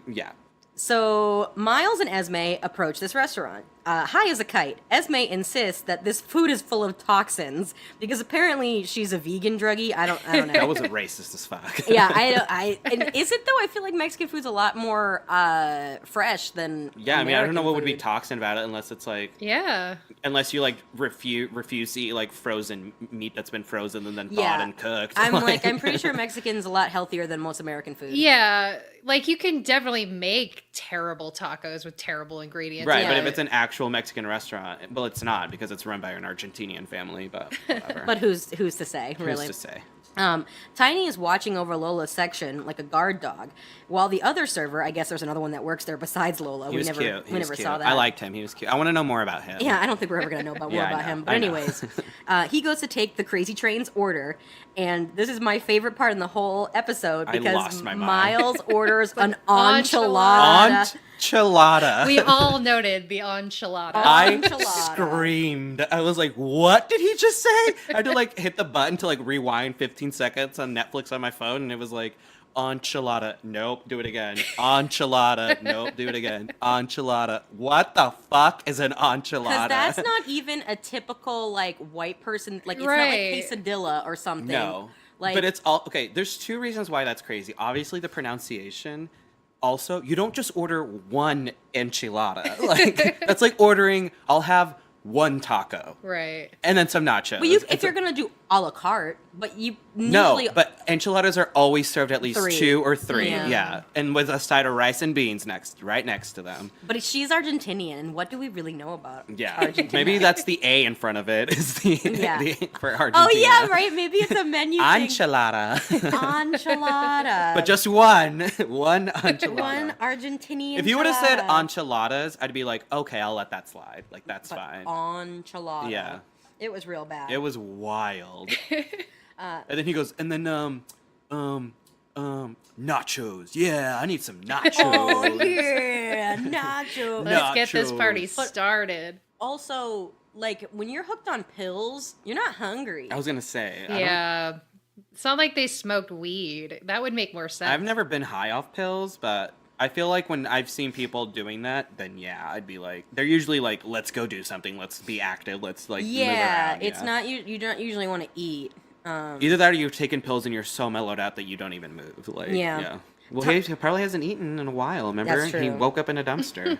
Yeah. So Miles and Esme approach this restaurant. high as a kite, Esme insists that this food is full of toxins because apparently she's a vegan druggie. I don't know. That was a racist as fuck. Yeah, and is it though? I feel like Mexican food's a lot more fresh than Yeah, I mean, I don't know what would be food. toxin about it unless it's like, Yeah. unless you like refuse to eat like frozen meat that's been frozen and then thawed and cooked. I'm pretty sure Mexican's a lot healthier than most American food. Yeah. Like, you can definitely make terrible tacos with terrible ingredients. Right, Yeah. but if it's an actual Mexican restaurant, well, it's not because it's run by an Argentinian family, but whatever. But who's to say, really? Who's to say? Tiny is watching over Lola's section like a guard dog, while the other server, I guess there's another one that works there besides Lola. He was cute. We never saw that. I liked him. He was cute. I want to know more about him. Yeah, I don't think we're ever going to know more Yeah, I about know. him. But I know. anyways, he goes to take the Crazy Train's order, and this is my favorite part in the whole episode I because lost my mind. Miles orders an enchilada. Enchilada. We all noted the enchilada. I Enchilada. screamed. I was like, what did he just say? I had to like hit the button to like rewind 15 seconds on Netflix on my phone, and it was like, enchilada. Nope, do it again. Enchilada. Nope, do it again. Enchilada. What the fuck is an enchilada? Because that's not even a typical like white person. Like it's Right. not like quesadilla or something. No. Like, but it's all okay. There's two reasons why that's crazy. Obviously, the pronunciation. Also, you don't just order one enchilada. Like that's like ordering. I'll have one taco Right. and then some nachos. but if you're gonna do a la carte, but you No, usually but enchiladas are always served at least 3. 2 or 3. Yeah. Yeah. And with a side of rice and beans right next to them. But she's Argentinian, and what do we really know about Yeah. Argentina? Maybe that's the A in front of it is the, Yeah. for Argentina. Oh yeah, right. Maybe it's a menu thing. Enchilada. Enchilada. But just one enchilada. one Argentinian. If you would have said enchilada. enchiladas, I'd be like, okay, I'll let that slide. Like, that's But fine. enchilada. Yeah. It was real bad. It was wild. And then he goes, and then, nachos. Yeah, I need some nachos. Oh yeah, nacho. Let's get this party Nachos. started. Also, like when you're hooked on pills, you're not hungry. I was going to say. I don't- Yeah. It's not like they smoked weed. That would make more sense. I've never been high off pills, but I feel like when I've seen people doing that, then yeah, I'd be like, they're usually like, let's go do something, let's be active, let's like move around. It's not you don't usually want to eat. Either that or you've taken pills and you're so mellowed out that you don't even move. Like, Yeah. Well, he probably hasn't eaten in a while. Remember, That's he true. woke up in a dumpster,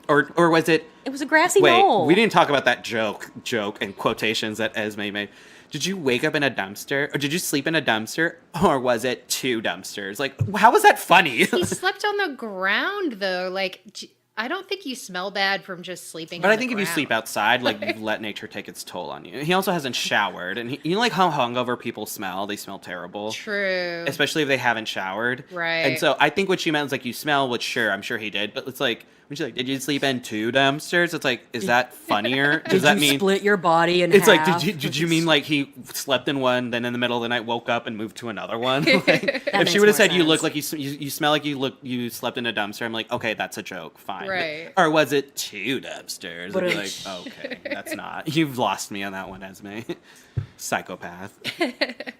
or was it? It was a grassy Wait, knoll. we didn't talk about that joke and quotations that Esme made. Did you wake up in a dumpster, or did you sleep in a dumpster, or was it 2 dumpsters? Like, how was that funny? He slept on the ground, though. Like, I don't think you smell bad from just sleeping But on I the think if you ground. sleep outside, like you've let nature take its toll on you. He also hasn't showered, and you know, like how hungover people smell. They smell terrible, True. especially if they haven't showered. Right. And so I think what she meant was like you smell, which sure, I'm sure he did, but it's like when she's like, "Did you sleep in 2 dumpsters?" It's like, is that funnier? Does Did that you mean? split your body in It's half? like, did you mean like he slept in one, then in the middle of the night woke up and moved to another one? Like, if makes she would have more said you look sense. like you smell like you slept in a dumpster, I'm like, okay, that's a joke, fine. Right. Or was it 2 dumpsters? I'd be like, But- okay, that's not. You've lost me on that one, Esme. Psychopath.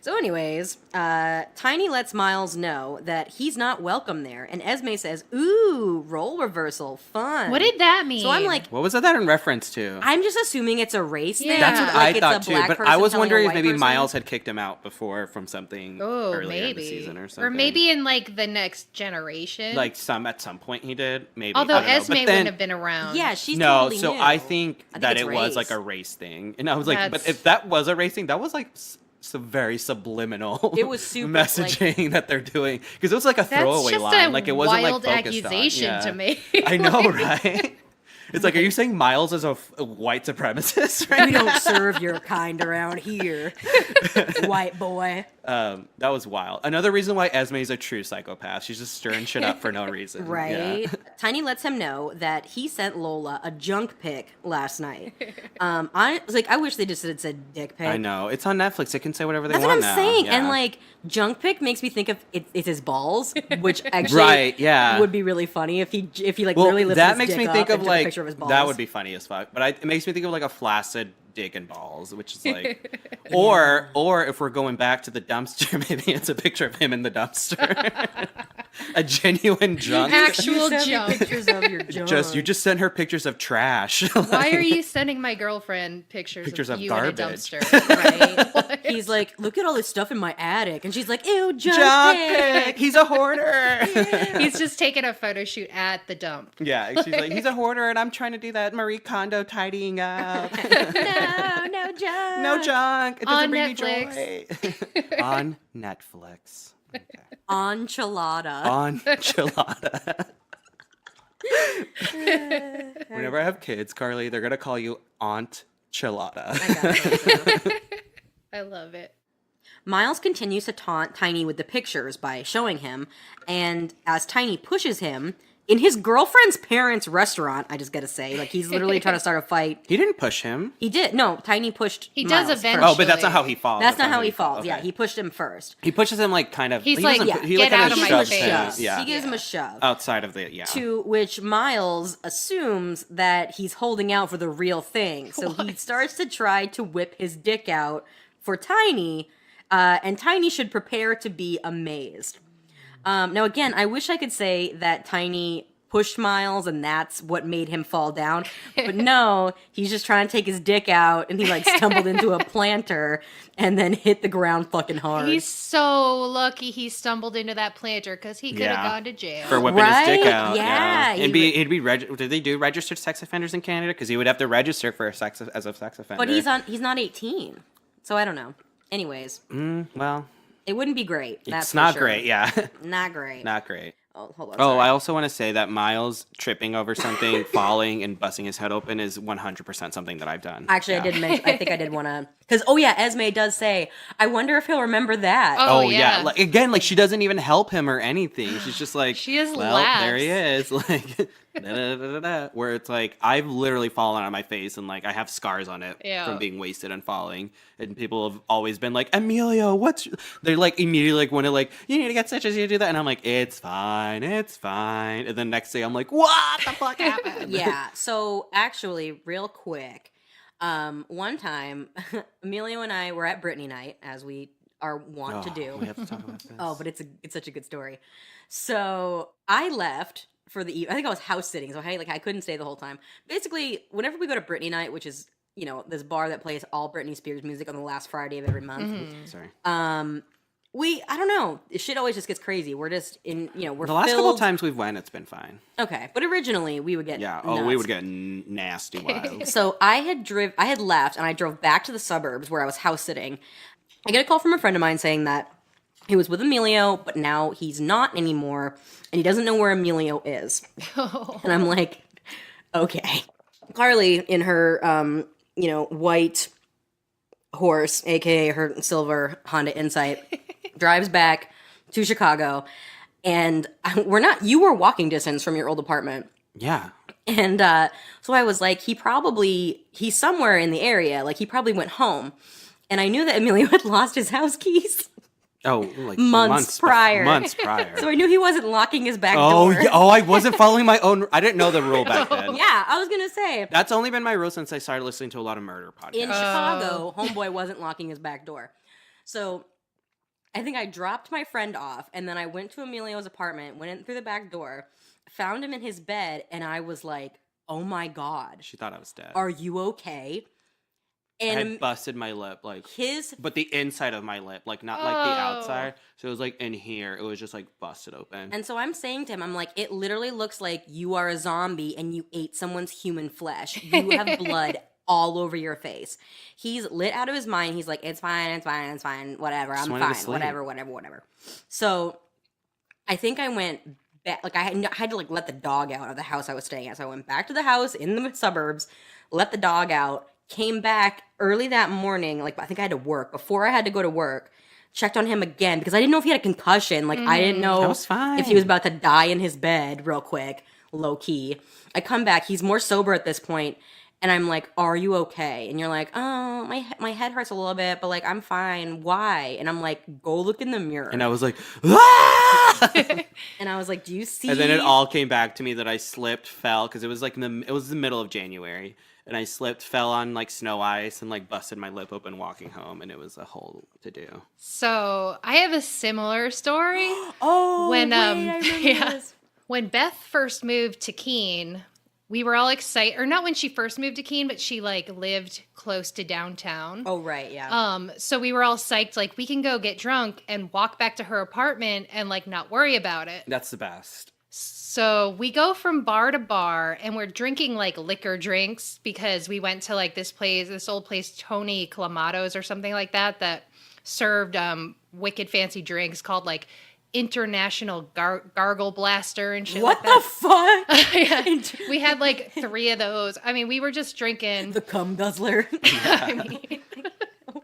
So, anyways, Tiny lets Miles know that he's not welcome there, and Esme says, "Ooh, role reversal, fun." What did that mean? So I'm like, What was that in reference to? I'm just assuming it's a race Yeah. thing. That's what like I it's thought a too, black but person I was telling a wondering if white maybe person. Miles had kicked him out before from something oh, earlier in the maybe. season or something. Or maybe in like the next generation. like at some point he did. Maybe. Although I don't know. Esme But wouldn't then- have been around. Yeah, she's no, totally so new. I think that it's it was like race. a race thing, and I was like, but That's- if that was a race thing, that was like some very subliminal. It was super, messaging that they're doing because it was like a That's throwaway just line, a like it wasn't wild like focused accusation on. Yeah. to make. I know, Like, right? It's like, are you saying Miles is a white supremacist? Right? We don't serve your kind around here, white boy. That was wild. Another reason why Esme is a true psychopath. She's just stirring shit up for no reason. Right. Yeah. Tiny lets him know that he sent Lola a junk pic last night. I was like, I wish they just said dick pic. I know. It's on Netflix. They can say whatever they That's what want I'm now. saying. Yeah. And like, junk pic makes me think of it's his balls, which actually Right, yeah. would be really funny if he like well, really lifted that his makes dick me up think and of took a like picture of his balls. that would be funny as fuck. But it makes me think of like a flaccid dick and balls, which is like, or if we're going back to the dumpster, maybe it's a picture of him in the dumpster. A genuine junk. Actual You sent me junk. pictures of your junk. You just sent her pictures of trash. Why are you sending my girlfriend pictures of you garbage. in a dumpster? Right? He's like, look at all this stuff in my attic. And she's like, ew, junk Junk pic. pic. He's a hoarder. He's just taking a photo shoot at the dump. Yeah, she's like, he's a hoarder, and I'm trying to do that Marie Kondo tidying up. No junk. No junk. It doesn't On bring Netflix. me joy. On Netflix. Okay. Enchilada. On Chilada. Whenever I have kids, Carly, they're gonna call you Aunt Chilada. I love it. Miles continues to taunt Tiny with the pictures by showing him, and as Tiny pushes him, in his girlfriend's parents' restaurant, I just gotta say, like, he's literally trying to start a fight. He didn't push him. He did. No, Tiny pushed He Miles does first. eventually. Oh, but that's not how he falls. That's not how he falls. Okay. Yeah, he pushed him first. He pushes him like kind of. He's he like, doesn't yeah, put- he get like kind out of of my shoves face. him. Yeah. He gives him a shove. Outside of the To which Miles assumes that he's holding out for the real thing. So he starts to try to whip his dick out for Tiny, and Tiny should prepare to be amazed. Now, again, I wish I could say that Tiny pushed Miles and that's what made him fall down. But no, he's just trying to take his dick out and he like stumbled into a planter and then hit the ground fucking hard. He's so lucky he stumbled into that planter because he could have Yeah. gone to jail. for whipping his dick Right? out. Yeah, He'd be did they do registered sex offenders in Canada? Because he would have to register for as a sex offender. But he's not 18. So I don't know. Anyways, well, it wouldn't be great. That's it's for not sure. great. Yeah, Not great. not great. Oh, hold on. Oh, sorry. I also want to say that Miles tripping over something, falling, and busting his head open is 100% something that I've done. Actually, Yeah. I did mention. I think I did want to, because Esme does say, "I wonder if he'll remember that." Oh, Oh yeah. yeah. Like, again, like she doesn't even help him or anything. She's just like, She just well, laughs. there he is. Like, da-da-da-da-da. Where it's like I've literally fallen on my face and like I have scars on it Yeah. from being wasted and falling. And people have always been like, Emilio, they're like immediately like want to like you need to get stitches, you do that, and I'm like, it's fine. And then next day I'm like, what the fuck happened? Yeah. So actually, real quick, one time, Emilio and I were at Brittany night, as we are wont to do. We have to talk about this. Oh, but it's such a good story. So I left for the I think I was house sitting, so I couldn't stay the whole time. Basically, whenever we go to Britney night, which is this bar that plays all Britney Spears music on the last Friday of every month. Sorry. I don't know, shit always just gets crazy. We're just we're The last filled. couple of times we've went, it's been fine. Okay, but originally we would get Yeah. Oh, we nuts. would get nasty wild. So I had left and I drove back to the suburbs where I was house sitting. I get a call from a friend of mine saying that he was with Emilio, but now he's not anymore, and he doesn't know where Emilio is. And I'm like, okay. Carly, in her, white horse, aka her silver Honda Insight, drives back to Chicago, and you were walking distance from your old apartment. Yeah. And so I was like, he's somewhere in the area. Like, he probably went home. And I knew that Emilio had lost his house keys. Oh, like Months prior. Months prior. So I knew he wasn't locking his back Oh, door. yeah. Oh, I wasn't following my own. I didn't know the rule back then. Yeah, I was going to say. That's only been my rule since I started listening to a lot of murder podcasts. In Chicago, homeboy wasn't locking his back door. So I think I dropped my friend off, and then I went to Emilio's apartment, went in through the back door, found him in his bed, and I was like, oh my God. She thought I was dead. Are you okay? I And had busted my lip, like, his but the inside of my lip, like not like the outside. So it was like in here, it was just like busted open. And so I'm saying to him, I'm like, it literally looks like you are a zombie and you ate someone's human flesh. You have blood all over your face. He's lit out of his mind. He's like, it's fine, whatever, Just I'm wanted to fine, sleep. whatever. So I think I went back, like I had to like let the dog out of the house I was staying at. So I went back to the house in the suburbs, let the dog out, came back early that morning. Like, I think I had to work. Before I had to go to work, checked on him again because I didn't know if he had a concussion. Like, I didn't know That was fine. if he was about to die in his bed real quick, low key. I come back. He's more sober at this point, and I'm like, are you okay? And you're like, oh, my head hurts a little bit, but like, I'm fine. Why? And I'm like, go look in the mirror. And I was like, ah! And I was like, do you see? And then it all came back to me that I slipped, fell, because it was like it was the middle of January. and I slipped, fell on like snow ice, and like busted my lip open walking home, and it was a whole to do. So I have a similar story. Oh, when wait, I remember this. when Beth first moved to Keene, we were all excited, or not when she first moved to Keene, but she like lived close to downtown. Oh, right, yeah. So we were all psyched, like we can go get drunk and walk back to her apartment and like not worry about it. That's the best. So we go from bar to bar and we're drinking like liquor drinks because we went to like this old place, Tony Clamatos or something like that served wicked fancy drinks called like International Gargle Blaster and shit What like the fuck? that. Yeah. We had like 3 of those. I mean, we were just drinking. The cum guzzler. I mean,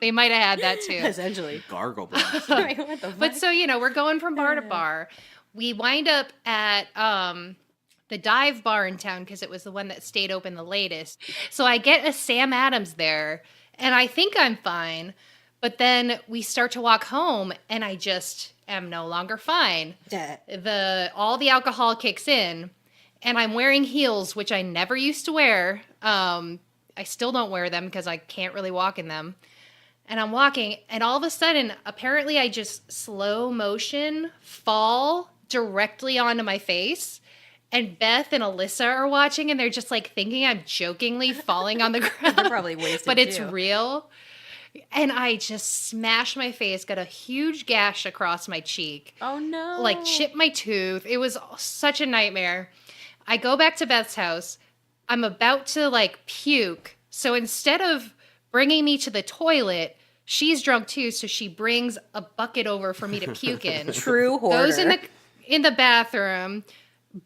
they might have had that too. Essentially. Gargle blast. Right, what the fuck? But so, we're going from bar to bar. We wind up at the dive bar in town because it was the one that stayed open the latest. So I get a Sam Adams there, and I think I'm fine. But then we start to walk home, and I just am no longer fine. All the alcohol kicks in, and I'm wearing heels, which I never used to wear. I still don't wear them because I can't really walk in them. And I'm walking, and all of a sudden, apparently I just slow motion fall directly onto my face. And Beth and Alyssa are watching, and they're just like thinking I'm jokingly falling on the ground. They're probably wasted, but it's too. real. And I just smashed my face, got a huge gash across my cheek. Oh, no. Like chipped my tooth. It was such a nightmare. I go back to Beth's house. I'm about to like puke. So instead of bringing me to the toilet, she's drunk too, so she brings a bucket over for me to puke in. True hoarder. Goes in the bathroom,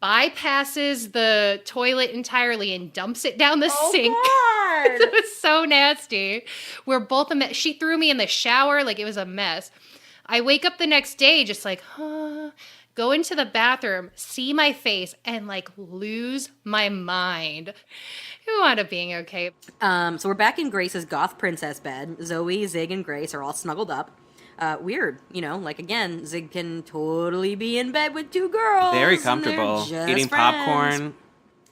bypasses the toilet entirely and dumps it down the sink. God. It was so nasty. We're both a mess. She threw me in the shower like it was a mess. I wake up the next day just like, go into the bathroom, see my face, and like lose my mind. Who wound up being okay? So we're back in Grace's goth princess bed. Zoe, Zig, and Grace are all snuggled up. Weird, like again, Zig can totally be in bed with 2 girls. Very and comfortable. they're just Eating friends. popcorn.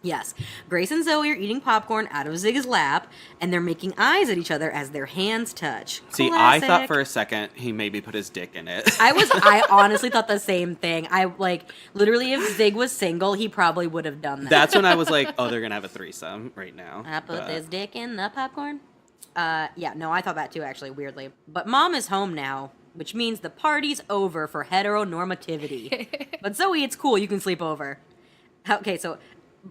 Yes. Grace and Zoe are eating popcorn out of Zig's lap, and they're making eyes at each other as their hands touch. See, Classic. I thought for a second he maybe put his dick in it. I honestly thought the same thing. Literally, if Zig was single, he probably would have done that. That's when I was like, oh, they're gonna have a threesome right now. I put this dick in the popcorn. Yeah, no, I thought that too, actually, weirdly. But Mom is home now, which means the party's over for heteronormativity. But Zoe, it's cool. You can sleep over. Okay, so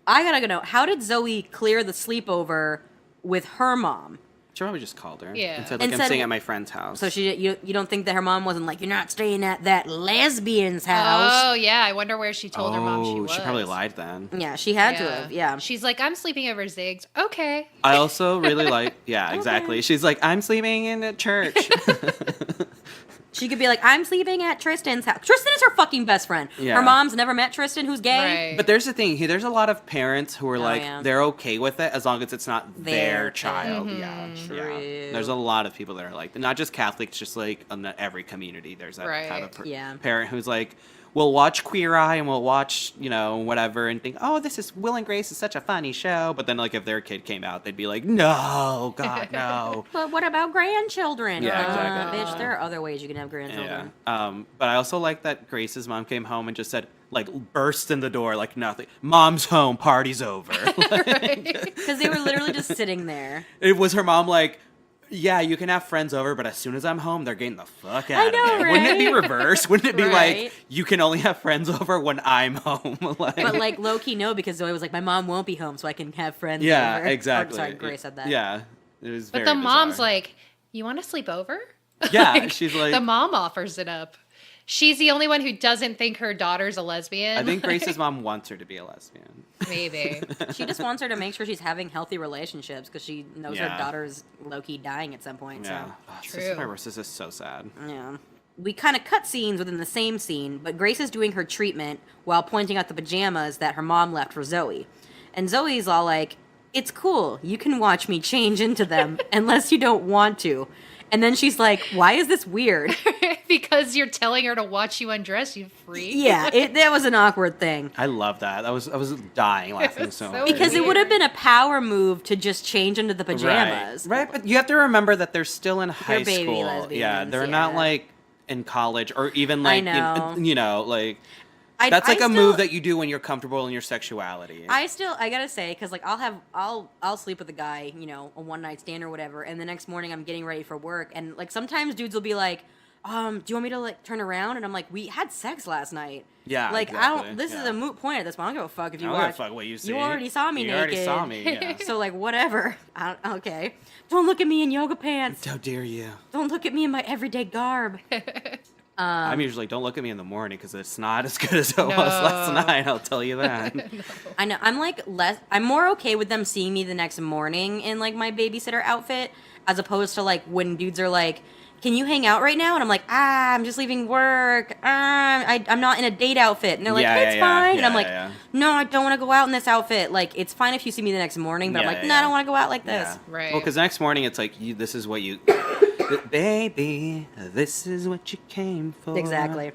I gotta know, how did Zoe clear the sleepover with her mom? She probably just called her. Yeah. And said, And I'm said- staying at my friend's house. So you don't think that her mom wasn't like, you're not staying at that lesbian's house? Oh, yeah. I wonder where she told her mom she was. She probably lied then. Yeah, she had to have, yeah. She's like, I'm sleeping over Zig's. Okay. I also really like, yeah, exactly. She's like, I'm sleeping in a church. She could be like, I'm sleeping at Tristan's house. Tristan is her fucking best friend. Yeah. Her mom's never met Tristan, who's gay. Right. But there's the thing, there's a lot of parents who are like, yeah. they're okay with it as long as it's not their Their child. Mm-hmm. Yeah, True. yeah. There's a lot of people that are like, not just Catholics, just like in every community. There's that Right. kind of Yeah. parent who's like, we'll watch Queer Eye and we'll watch, whatever and think, oh, this is Will and Grace is such a funny show. But then like if their kid came out, they'd be like, no, God, no. But what about grandchildren? Yeah, exactly. Bitch, there are other ways you can have grandchildren. Yeah. But I also like that Grace's mom came home and just said, like, burst in the door like nothing. Mom's home, party's over. Because they were literally just sitting there. It was her mom like, yeah, you can have friends over, but as soon as I'm home, they're getting the fuck out I of know, here. Wouldn't it be right? reversed? Wouldn't it be Right. like, you can only have friends over when I'm home? But like low-key no, because Zoe was like, my mom won't be home, so I can have friends yeah, over. exactly. Or, sorry, Grace said that. Yeah. It was But very the mom's bizarre. like, you want to sleep over? Yeah, she's like, The mom offers it up. She's the only one who doesn't think her daughter's a lesbian. I think Grace's mom wants her to be a lesbian. Maybe. She just wants her to make sure she's having healthy relationships because she knows her Yeah. daughter's low-key dying at some point. Yeah. So. Oh, True. cystic fibrosis is so sad. Yeah. We kind of cut scenes within the same scene, but Grace is doing her treatment while pointing out the pajamas that her mom left for Zoe. And Zoe's all like, it's cool. You can watch me change into them unless you don't want to. And then she's like, why is this weird? Because you're telling her to watch you undress, you freak. Yeah, that was an awkward thing. I love that. I was dying laughing so so much. Because it would have been a power move to just change into the Right. pajamas. Right, but you have to remember that they're still in high baby school. lesbians, Yeah, they're not yeah. like in college or even like know. like I that's like a still- move that you do when you're comfortable in your sexuality. I gotta say, because like I'll sleep with a guy, a one night stand or whatever, and the next morning I'm getting ready for work, and like sometimes dudes will be like, do you want me to like turn around? And I'm like, we had sex last night. Yeah, Like exactly. this is a moot point at this point. I don't give a fuck if you I don't give a watch. fuck what you see. You already saw me You naked. already saw me, yeah. So like whatever. Okay. Don't look at me in yoga pants. How dare you? Don't look at me in my everyday garb. I'm usually don't look at me in the morning because it's not as good as it was last night. I'll tell you that. I know. I'm more okay with them seeing me the next morning in like my babysitter outfit as opposed to like when dudes are like, can you hang out right now? And I'm like, I'm just leaving work. I'm not in a date outfit. And they're like, it's fine. And I'm like, no, I don't want to go out in this outfit. Like, it's fine if you see me the next morning, but I'm like, no, I don't want to go out like this. Yeah. Right. Well, because the next morning it's like, this is what you, baby, this is what you came for. Exactly.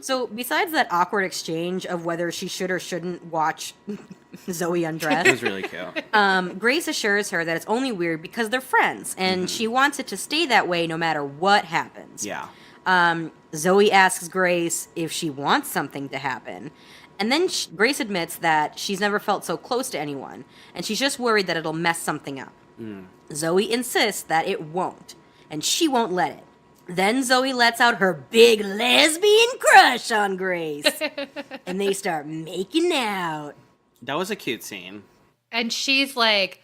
So besides that awkward exchange of whether she should or shouldn't watch Zoe undress, It was really cute. Grace assures her that it's only weird because they're friends, and she wants it to stay that way no matter what happens. Yeah. Zoe asks Grace if she wants something to happen, and then Grace admits that she's never felt so close to anyone, and she's just worried that it'll mess something up. Zoe insists that it won't, and she won't let it. Then Zoe lets out her big lesbian crush on Grace, and they start making out. That was a cute scene. And she's like,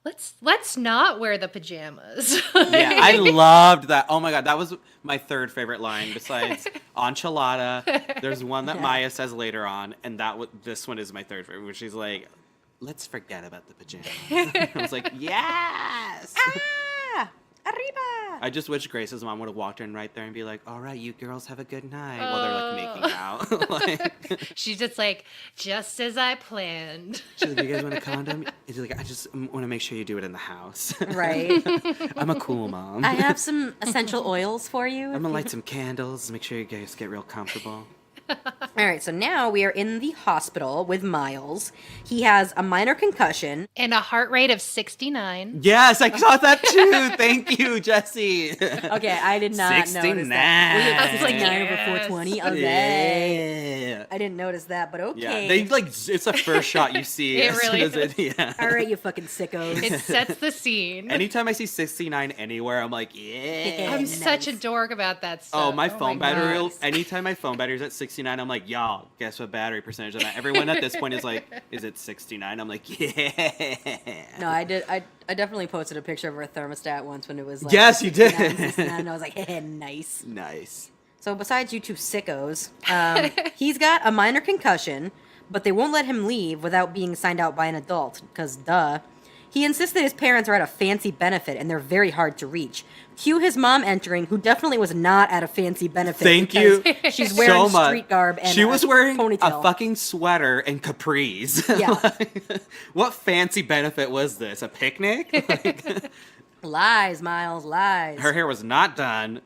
let's not wear the pajamas. Yeah, I loved that. Oh my god, that was my third favorite line besides enchilada. There's one that Maya says later on, and this one is my third favorite, where she's like, let's forget about the pajamas. I was like, yes! Arriba! I just wish Grace's mom would have walked in right there and be like, all right, you girls have a good night, while they're like making out. Like, She's just like, just as I planned. she's like, you guys want a condom? She's like, I just want to make sure you do it in the house. Right. I'm a cool mom. I have some essential oils for you. I'm gonna light some candles, make sure you guys get real comfortable. All right, so now we are in the hospital with Miles. He has a minor concussion. And a heart rate of 69. Yes, I saw that too. Thank you, Jesse. Okay, I did not notice 69. that. It's like Yes. 9 over 420. Okay. Yeah. I didn't notice that, but okay. Yeah, they like it's the first shot you see. It as really soon as yeah. All right, you fucking sickos. It sets the scene. Anytime I see 69 anywhere, I'm like, yeah. I'm Nice. such a dork about that stuff. Oh, my phone battery. God. Anytime my phone battery's at 69, I'm like, y'all, guess what battery percentage I'm at? Everyone at this point is like, is it 69? I'm like, yeah. No, I did. I definitely posted a picture of our thermostat once when it was like. Yes, you did. 69, and I was like, hey, nice. Nice. So besides you two sickos, he's got a minor concussion, but they won't let him leave without being signed out by an adult, because duh. He insists that his parents are at a fancy benefit and they're very hard to reach. Cue his mom entering, who definitely was not at a fancy benefit. Thank you She's wearing so much. street garb and she was wearing ponytail. a fucking sweater and capris. Yeah. Like, what fancy benefit was this? A picnic? Like, Lies, Miles, lies. her hair was not done.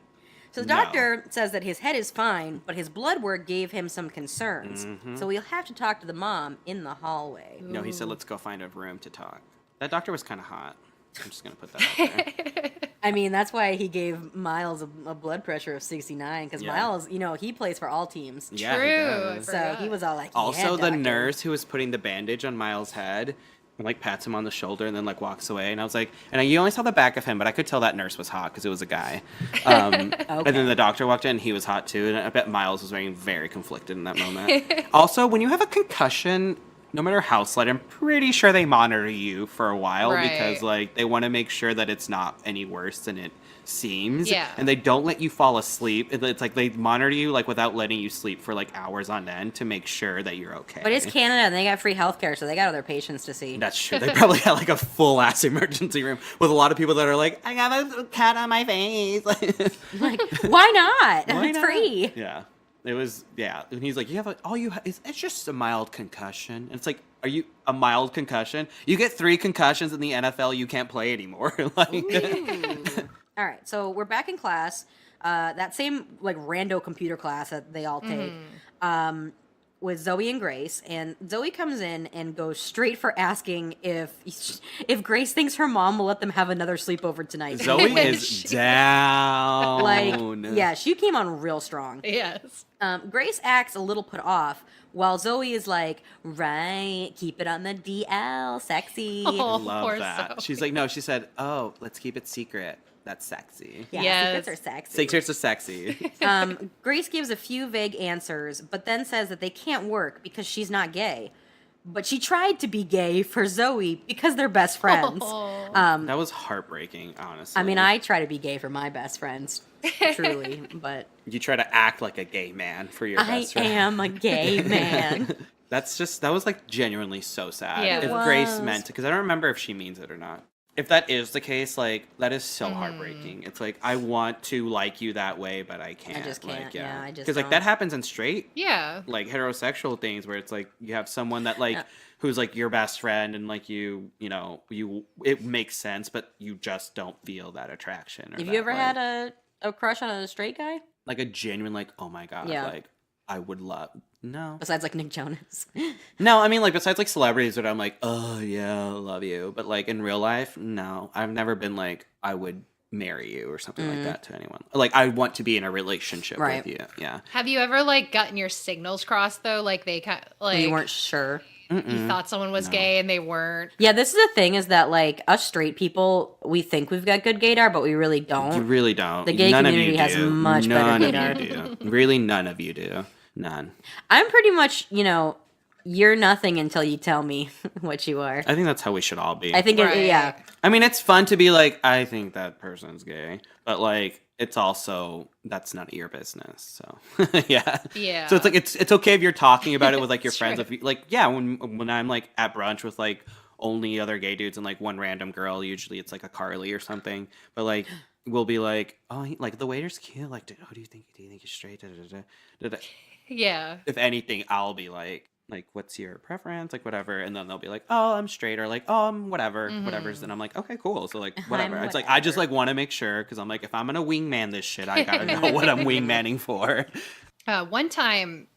So the No. doctor says that his head is fine, but his blood work gave him some concerns. Mm-hmm. So we'll have to talk to the mom in the hallway. No, he said, let's go find a room to talk. That doctor was kind of hot. I'm just going to put that out there. I mean, that's why he gave Miles a blood pressure of 69, because Yeah. Miles, he plays for all teams. Yeah, he True. does. So he was all like, Also, yeah, the doctor. nurse who was putting the bandage on Miles' head, like pats him on the shoulder and then like walks away. And I was like, and you only saw the back of him, but I could tell that nurse was hot because it was a guy. And then the doctor walked in, he was hot too. And I bet Miles was being very conflicted in that moment. Also, when you have a concussion, no matter how slight, I'm pretty sure they monitor you for a while Right. because like they want to make sure that it's not any worse than it seems. Yeah. And they don't let you fall asleep. It's like they monitor you like without letting you sleep for like hours on end to make sure that you're okay. But it's Canada, and they got free healthcare, so they got other patients to see. That's true. They probably got like a full ass emergency room with a lot of people that are like, I got a cat on my face. Like, why not? Why It's not? free. Yeah. It was, yeah. And he's like, you have it's just a mild concussion. And it's like, are you a mild concussion? You get 3 concussions in the NFL, you can't play anymore. Like, All All right, so we're back in class. That same like rando computer class that they all take. With Zoe and Grace, and Zoe comes in and goes straight for asking if Grace thinks her mom will let them have another sleepover tonight. Zoe is down. Like, yeah, she came on real strong. Yes. Grace acts a little put off, while Zoe is like, right, keep it on the DL, sexy. Oh, Love poor that. Zoe. She's like, no, she said, oh, let's keep it secret. That's sexy. Yeah, Yes. secrets are sexy. Secrets are sexy. Grace gives a few vague answers, but then says that they can't work because she's not gay. But she tried to be gay for Zoe because they're best friends. Oh. That was heartbreaking, honestly. I mean, I try to be gay for my best friends, truly, but You try to act like a gay man for your I best friend. am a gay man. That was like genuinely so sad. Yeah. It If was. Grace meant to, because I don't remember if she means it or not. If that is the case, like, that is so heartbreaking. It's like, I want to like you that way, but I can't. I just can't, Like, yeah, I just Because, like, don't. that happens in straight, Yeah. like, heterosexual things where it's like, you have someone that, like, who's, like, your best friend and, like, it makes sense, but you just don't feel that attraction. Or Have that, you ever like, had a crush on a straight guy? like, a genuine, like, oh my God, Yeah. like, I would love. No. Besides, like, Nick Jonas. No, I mean, like, besides, like, celebrities that I'm like, oh, yeah, I love you. But, like, in real life, no. I've never been like, I would marry you or something like that to anyone. Like, I want to be in a relationship Right. with you. Yeah. Have you ever like gotten your signals crossed though? Like they kind like You weren't sure. you thought someone was gay and they weren't. Yeah, this is the thing is that, like, us straight people, we think we've got good gaydar, but we really don't. You really don't. The gay None of community you has do. much better None gaydar. of you do. Really, none of you do. None. I'm pretty much, you're nothing until you tell me what you are. I think that's how we should all be. I think, Right. yeah. I mean, it's fun to be like, I think that person's gay, but like, it's also that's none of your business. So yeah, Yeah. So it's like it's okay if you're talking about it with like your It's friends. true. If you, like yeah, when I'm like at brunch with like only other gay dudes and like one random girl, usually it's like a Carly or something. But like we'll be like, oh, like the waiter's cute. Like, do you think he's straight? Da, da, da, da, da. Yeah. If anything, I'll be like, what's your preference? Like, whatever. And then they'll be like, oh, I'm straight, or like, oh, I'm whatever, whatever's. And I'm like, okay, cool. So like, whatever. It's like, I just like want to make sure, because I'm like, if I'm gonna wingman this shit, I gotta know what I'm wingmanning for. One time,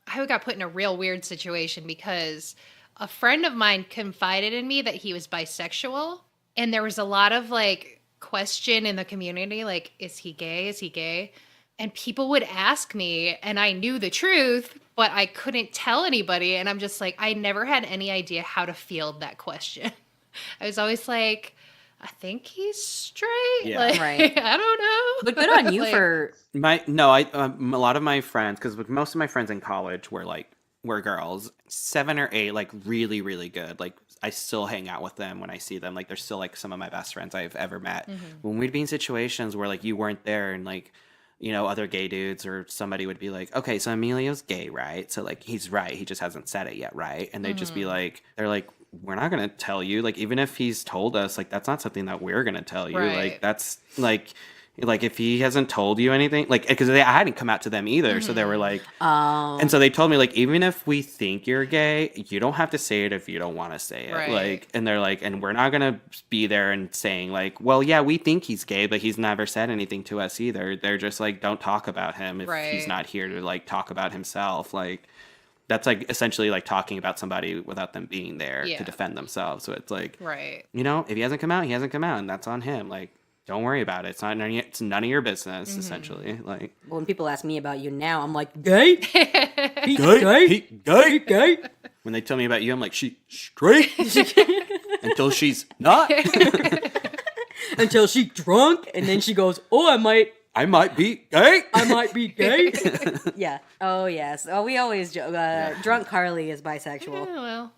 I got put in a real weird situation because a friend of mine confided in me that he was bisexual, and there was a lot of like question in the community, like, is he gay? Is he gay? And people would ask me, and I knew the truth, but I couldn't tell anybody. And I'm just like, I never had any idea how to field that question. I was always like, I think he's straight. Yeah. Like, Right. I don't know. But good on you Like, for... A lot of my friends, because most of my friends in college were girls, 7 or 8, like really, really good. Like I still hang out with them when I see them. Like they're still like some of my best friends I've ever met. When we'd be in situations where like you weren't there and like, other gay dudes or somebody would be like, okay, so Emilio's gay, right? So like he's right. He just hasn't said it yet, right? And they'd just be like, they're like, we're not going to tell you. Like, even if he's told us, like, that's not something that we're going to tell you. Right. Like, that's like if he hasn't told you anything, like, because I hadn't come out to them either. So they were like, and so they told me, like, even if we think you're gay, you don't have to say it if you don't want to say it. Right. Like, and they're like, and we're not going to be there and saying, like, well, yeah, we think he's gay, but he's never said anything to us either. They're just like, don't talk about him if he's Right. not here to, like, talk about himself. Like, that's like essentially like talking about somebody without them being there Yeah. to defend themselves. So it's like, Right. if he hasn't come out, he hasn't come out, and that's on him. Like, don't worry about it. It's none of your business, essentially. Like, When people ask me about you now, I'm like, gay? He gay. When they tell me about you, I'm like, she's straight until she's not. Until she drunk, and then she goes, oh, I might be gay. be gay. Yeah. Oh, yes. Oh, we always joke. Drunk Carly is bisexual. Oh, well.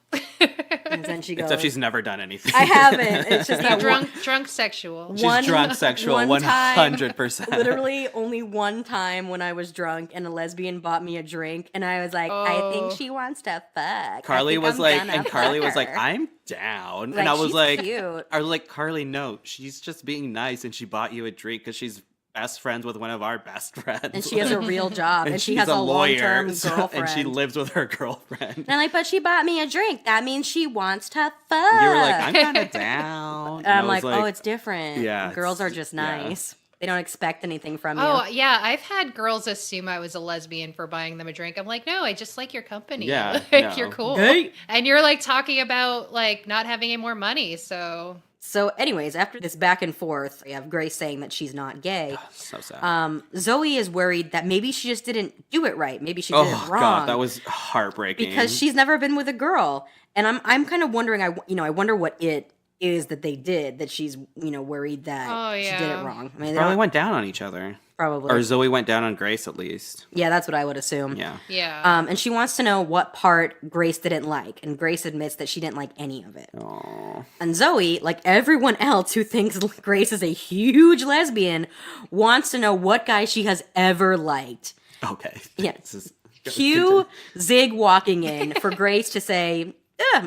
And then she goes, Except she's never done anything. I haven't. It's just that drunk sexual. She's drunk sexual, one time, 100%. literally only one time when I was drunk and a lesbian bought me a drink, and I was like, I think she wants to fuck. Carly was like, her. I'm down. Like, and I was she's like, cute. I was like, Carly, no, she's just being nice, and she bought you a drink because she's best friends with one of our best friends. And she has a real job, and she she's has a lawyer, long-term girlfriend. and she lives with her girlfriend. And I'm like, but she bought me a drink. That means she wants to fuck. You were like, I'm kind of down. And I'm like, oh, it's different. Yeah, Girls are just nice. They don't expect anything from you. Oh, yeah. I've had girls assume I was a lesbian for buying them a drink. I'm like, no, I just like your company. Yeah, Like, no. you're cool. Hey. And you're like talking about like not having any more money. So So anyways, after this back and forth, we have Grace saying that she's not gay. So sad. Zoe is worried that maybe she just didn't do it right. Maybe she did it wrong. God, that was heartbreaking. Because she's never been with a girl. And I'm kind of wondering, I wonder what it is that they did that she's, worried that she did it wrong. I mean, they probably don't- went down on each other. Probably. Or Zoe went down on Grace at least. Yeah, that's what I would assume. Yeah. yeah. And she wants to know what part Grace didn't like. And Grace admits that she didn't like any of it. Oh. And Zoe, like everyone else who thinks Grace is a huge lesbian, wants to know what guy she has ever liked. Okay. Yeah. This is- Cue Zig walking in for Grace to say,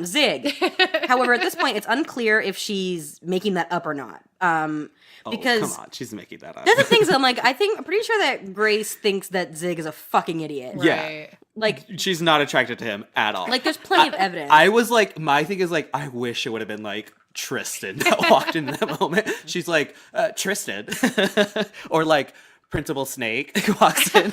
Zig. However, at this point, it's unclear if she's making that up or not. Because come on, she's making that up. that's the things I'm like, I'm pretty sure that Grace thinks that Zig is a fucking idiot. Yeah. Right. Like, She's not attracted to him at all. there's plenty of evidence. I was like, my thing is like, I wish it would have been like Tristan that walked in that moment. She's like, Tristan. Or like Principal Snake walks in.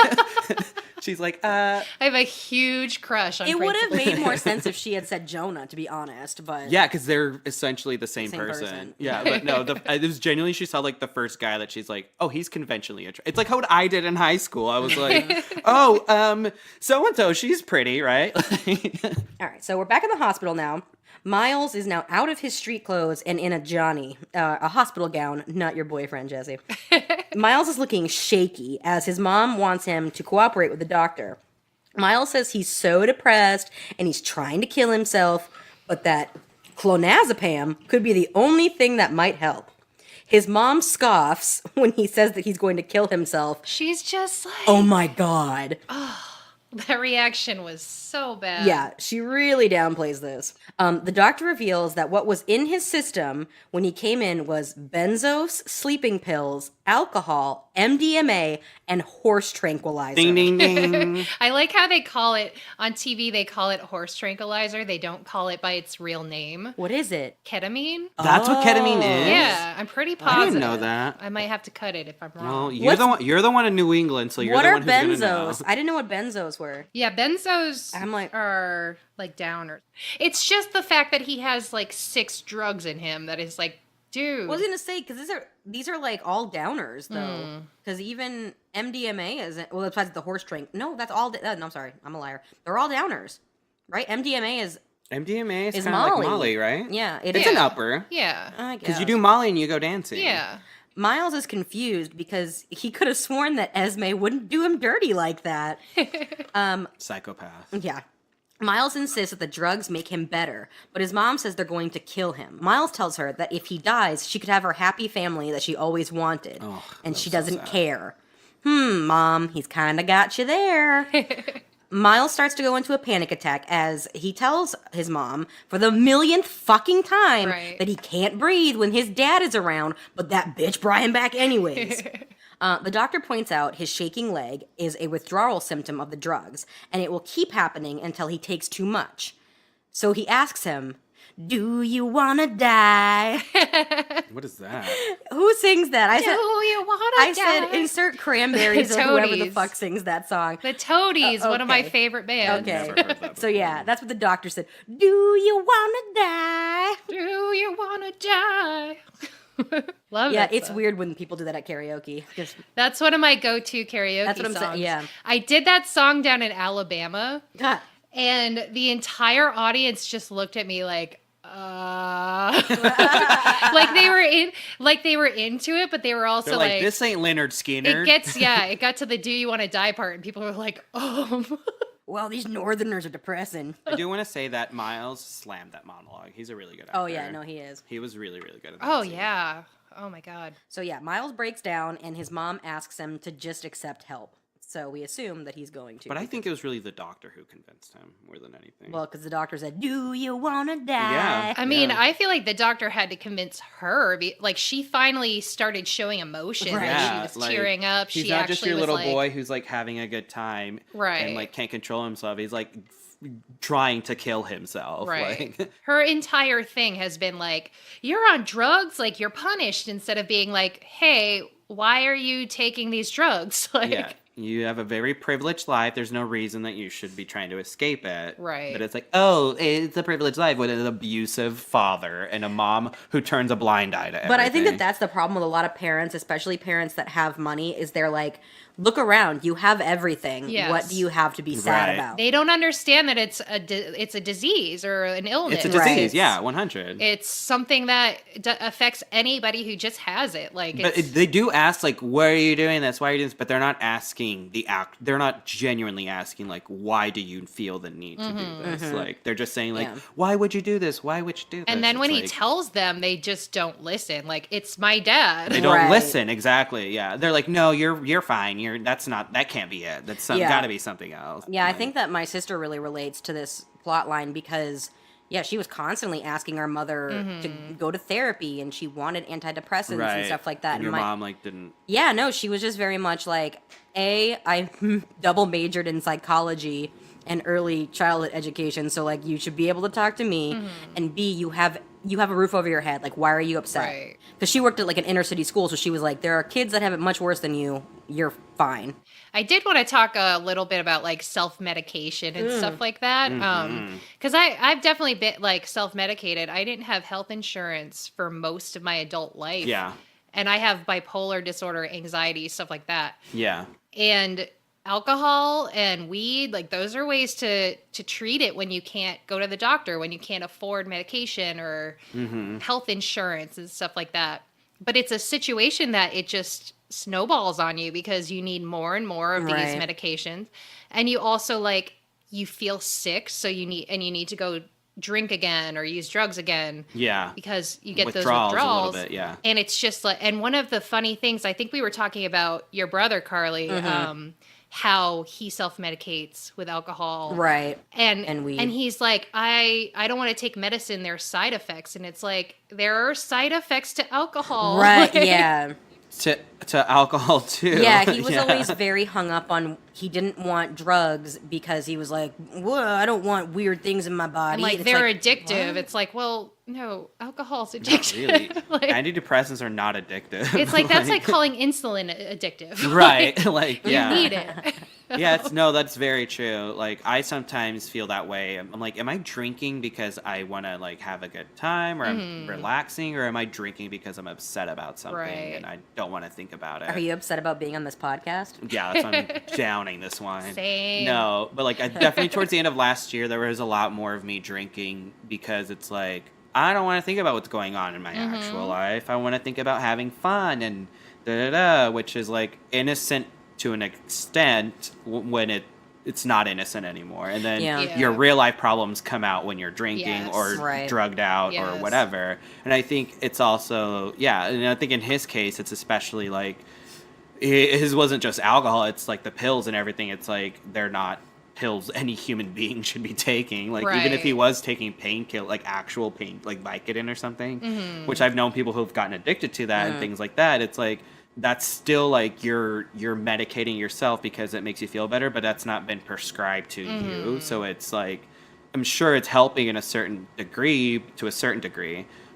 She's like, I have a huge crush on It would have Principal. made more sense if she had said Jonah, to be honest, but... yeah, because they're essentially the same, Same person. person. Yeah, but no, it was genuinely, she saw like the first guy that she's like, oh, he's conventionally attractive. It's like what I did in high school. I was like, oh, so-and-so, she's pretty, right? All right, so we're back in the hospital now. Miles is now out of his street clothes and in a Johnny, a hospital gown, not your boyfriend, Jesse. Miles is looking shaky as his mom wants him to cooperate with the doctor. Miles says he's so depressed and he's trying to kill himself, but that clonazepam could be the only thing that might help. His mom scoffs when he says that he's going to kill himself. She's just like, Oh my God. that reaction was so bad. Yeah, she really downplays this. The doctor reveals that what was in his system when he came in was benzos, sleeping pills, alcohol, MDMA, and horse tranquilizer. Ding, ding, ding. I like how they call it on TV. They call it horse tranquilizer. They don't call it by its real name. What is it? Ketamine. That's what ketamine is? Yeah, I'm pretty I positive. didn't know that. I might have to cut it if I'm wrong. Well, What's- you're the one in New England, so you're What the are one who's gonna know. benzos? I didn't know what benzos were. Yeah, benzos I'm like- are like downers. It's just the fact that he has like 6 drugs in him that is like, dude. I was gonna say because these are like all downers though. Because even MDMA isn't. Well, besides the horse drink. No, that's all. No, I'm sorry, I'm a liar. They're all downers, right? MDMA is MDMA is Is kind of like Molly. Molly, right? yeah. It's Yeah. an upper. Yeah. I Because you guess. do Molly and you go dancing. Yeah. Miles is confused because he could have sworn that Esme wouldn't do him dirty like that. Psychopath. Yeah. Miles insists that the drugs make him better, but his mom says they're going to kill him. Miles tells her that if he dies, she could have her happy family that she always wanted, Oh, and that's she so doesn't sad. care. Mom, he's kind of got you there. Miles starts to go into a panic attack as he tells his mom for the millionth fucking time Right. that he can't breathe when his dad is around, but that bitch brought him back anyways. The doctor points out his shaking leg is a withdrawal symptom of the drugs, and it will keep happening until he takes too much. So he asks him, "Do you wanna die?" What is that? Who sings that? I Do said, you wanna I die? said, insert cranberries The or whoever the Toadies. fuck sings that song. The Toadies, one of my okay. favorite bands. Okay. Never heard that So yeah, that's what the doctor said. Do you wanna die? Do you wanna die? Love Yeah, that it's song. weird when people do that at karaoke. Just That's one of my go-to karaoke That's what I'm songs. saying, yeah. I did that song down in Alabama, God. and the entire audience just looked at me like, like they were into it, but they were also They're like, this ain't Leonard Skinner. it got to the "Do you want to die" part, and people were like, oh. Well, these Northerners are depressing. I do want to say that Miles slammed that monologue. He's a really good actor. Oh yeah, no, he is. He was really, really good at that. Oh scene. yeah. Oh my god. So yeah, Miles breaks down, and his mom asks him to just accept help. So we assume that he's going to. But I think it was really the doctor who convinced him more than anything. Well, because the doctor said, "Do you wanna die?" Yeah. I mean, Yeah. I feel like the doctor had to convince her. Like, she finally started showing emotion. Right. Like, she Yeah, was like, tearing up. He's She not actually just your was little like, boy who's like having a good time, Right. And like can't control himself. He's like trying to kill himself. Right. Like, Her entire thing has been like, you're on drugs, like you're punished, instead of being like, hey, why are you taking these drugs? Like, Yeah. You have a very privileged life. There's no reason that you should be trying to escape it. Right. But it's like, oh, it's a privileged life with an abusive father and a mom who turns a blind eye to everything. But I think that that's the problem with a lot of parents, especially parents that have money, is they're like, look around, you have everything. Yes. What do you have to be sad Right. about? they don't understand that it's a disease or an illness. It's a Right. disease, yeah, 100. It's something that affects anybody who just has it. Like, But they do ask, like, why are you doing this? Why are you doing this? But they're not asking they're not genuinely asking, like, why do you feel the need to do this? Like, they're just saying, like, Yeah. why would you do this? Why would you do this? and then when It's he like, tells them, they just don't listen. Like, it's my dad. they don't Right. listen, exactly, yeah. They're like, no, you're fine. That can't be it. That's Yeah. gotta be something else. Yeah, I Like, think that my sister really relates to this plot line because, yeah, she was constantly asking our mother to go to therapy and she wanted antidepressants right. and stuff like that. And your my, mom, like, didn't. Yeah, no, she was just very much like, I double majored in psychology and early childhood education, so like you should be able to talk to me, and B, you have a roof over your head. Like, why are you upset? Right. Because she worked at like an inner city school, so she was like, there are kids that have it much worse than you. You're fine. I did want to talk a little bit about like self-medication and stuff like that. Because I've definitely been like self-medicated. I didn't have health insurance for most of my adult life. Yeah. And I have bipolar disorder, anxiety, stuff like that. Yeah. And alcohol and weed, like those are ways to treat it when you can't go to the doctor, when you can't afford medication or health insurance and stuff like that. But it's a situation that it just snowballs on you because you need more and more of these Right. medications. And you also like you feel sick, so you need to go drink again or use drugs again. Yeah. Because you get Withdrawals those a little withdrawals. bit, yeah. And it's just like, and one of the funny things, I think we were talking about your brother, Carly, how he self-medicates with alcohol. Right. And weed. And he's like, I don't want to take medicine. There are side effects. And it's like, there are side effects to alcohol. Right, yeah. To alcohol too. Yeah, he was always very hung up on he didn't want drugs because he was like, whoa, I don't want weird things in my body. And like, It's they're like, addictive. what? It's like, well, no, alcohol's Not addictive. really. Like, Antidepressants are not addictive. it's like, that's like calling insulin addictive. right. Like, yeah. You need it. Yeah, that's very true. Like, I sometimes feel that way. I'm like, am I drinking because I want to like have a good time or I'm relaxing, or am I drinking because I'm upset about something Right. and I don't want to think about it? Are you upset about being on this podcast? Yeah, that's why I'm downing this wine. Same. No, but like I definitely towards the end of last year there was a lot more of me drinking because it's like I don't want to think about what's going on in my actual life. I want to think about having fun and da da da, which is like innocent to an extent when it's not innocent anymore. And then Yeah. your real life problems come out when you're drinking Yes. or Right. drugged out or Yes. whatever. And I think it's also and I think in his case it's especially like his wasn't just alcohol, it's like the pills and everything. It's like they're not pills any human being should be taking. Like even if he Right. was taking painkiller, like actual pain, like Vicodin or something, which I've known people who've gotten addicted to that and things like that. It's like that's still like you're medicating yourself because it makes you feel better, but that's not been prescribed to you. So it's like I'm sure it's helping in a certain degree,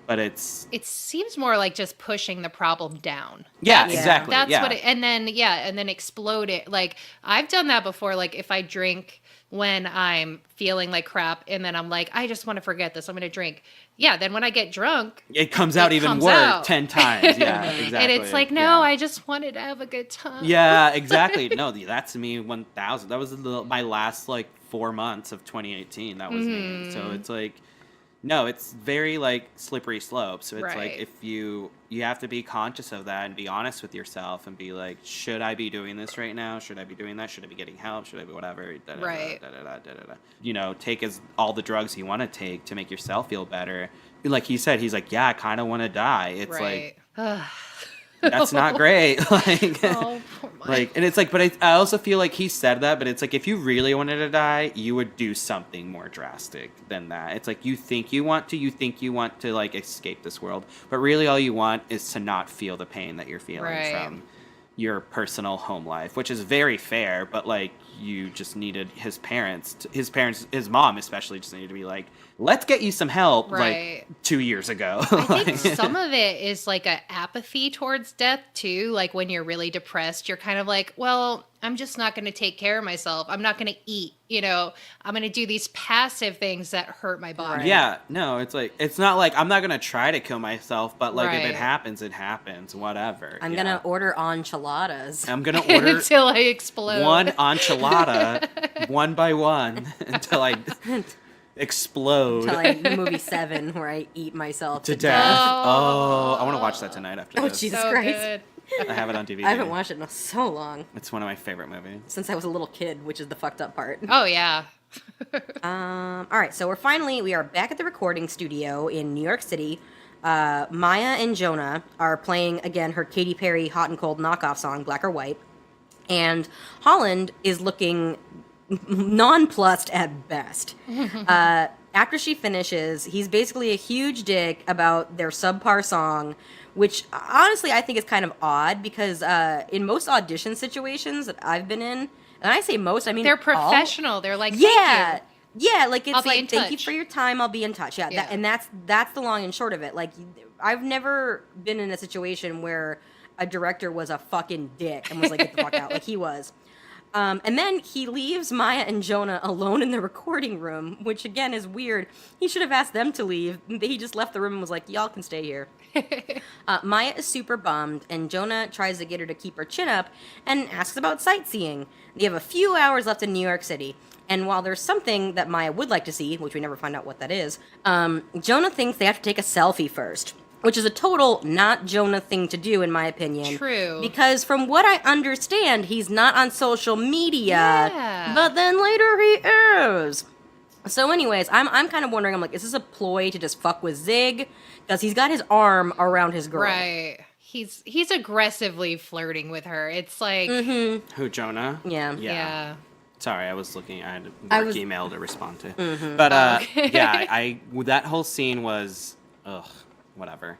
but it's It seems more like just pushing the problem down. yeah, exactly. That's yeah. what it, and then explode it. Like I've done that before. Like if I drink when I'm feeling like crap and then I'm like, I just want to forget this. I'm going to drink. Yeah. Then when I get drunk, It comes out It even comes worse out. 10 times. Yeah, exactly. and it's like, no, yeah. I just wanted to have a good time. Yeah, exactly. No, that's me 1000. That was my last like 4 months of 2018. That was me. So it's like no, it's very like slippery slope. So it's like Right. if you have to be conscious of that and be honest with yourself and be like, should I be doing this right now? Should I be doing that? Should I be getting help? Should I be whatever? Right. You know, take all the drugs you want to take to make yourself feel better. Like he said, he's like, yeah, I kind of want to die. It's like Right. that's not great. Like, Oh, poor Mike. like, and it's like, but I also feel like he said that, but it's like, if you really wanted to die, you would do something more drastic than that. It's like, you think you want to like escape this world, but really all you want is to not feel the pain that you're feeling Right. from your personal home life, which is very fair, but like, you just needed his mom especially just needed to be like, let's get you some help Right. like 2 years ago. I think some of it is like a apathy towards death too. Like when you're really depressed, you're kind of like, well, I'm just not going to take care of myself. I'm not going to eat, I'm going to do these passive things that hurt my body. Yeah, no, it's like, it's not like I'm not going to try to kill myself, but like if Right. it happens, it happens, whatever. I'm going to order enchiladas. I'm going to order Until I explode. one enchilada one by one until I explode Until like the movie 7 where I eat myself to death. Oh. I want to watch that tonight after Oh, this. Jesus So Christ. good. I have it on DVD. I haven't watched it in so long. It's one of my favorite movies. Since I was a little kid, which is the fucked up part. Oh, yeah. All right, so we are back at the recording studio in New York City. Maya and Jonah are playing, again, her Katy Perry Hot and Cold knockoff song, Black or White. And Holland is looking nonplussed at best. After she finishes, he's basically a huge dick about their subpar song, which honestly I think is kind of odd because in most audition situations that I've been in, and I say most, I mean They're all- professional. They're like, yeah. thank Yeah, like I'll it's be in like thank you touch. for your time, I'll be in touch. Yeah, Yeah. and that's the long and short of it. Like I've never been in a situation where a director was a fucking dick and was like get the fuck out like he was. And then he leaves Maya and Jonah alone in the recording room, which again is weird. He should have asked them to leave. He just left the room and was like, y'all can stay here. Maya is super bummed, and Jonah tries to get her to keep her chin up and asks about sightseeing. They have a few hours left in New York City. And while there's something that Maya would like to see, which we never find out what that is, Jonah thinks they have to take a selfie first. Which is a total not Jonah thing to do, in my opinion. True. Because from what I understand, he's not on social media. Yeah. But then later he is. So anyways, I'm kind of wondering, I'm like, is this a ploy to just fuck with Zig? Because he's got his arm around his girl. Right. He's aggressively flirting with her. It's like, Who, Jonah? Yeah. yeah. Sorry, I was looking. I had I a work was- email to respond to. But okay. yeah, that whole scene was whatever.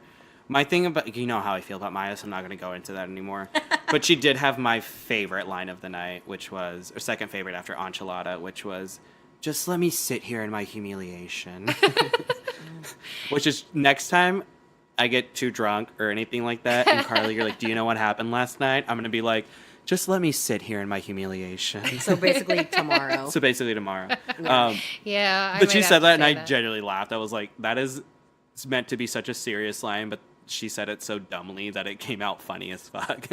My thing about, you know how I feel about Maya, so I'm not going to go into that anymore. But she did have my favorite line of the night, which was, or second favorite after Enchilada, which was, just let me sit here in my humiliation. Which is, next time I get too drunk or anything like that, and Carly, you're like, do you know what happened last night? I'm going to be like, just let me sit here in my humiliation. So basically tomorrow. So basically tomorrow. Yeah. I But might she have said to that, and say I genuinely laughed. I was like, that is it's meant to be such a serious line, but she said it so dumbly that it came out funny as fuck.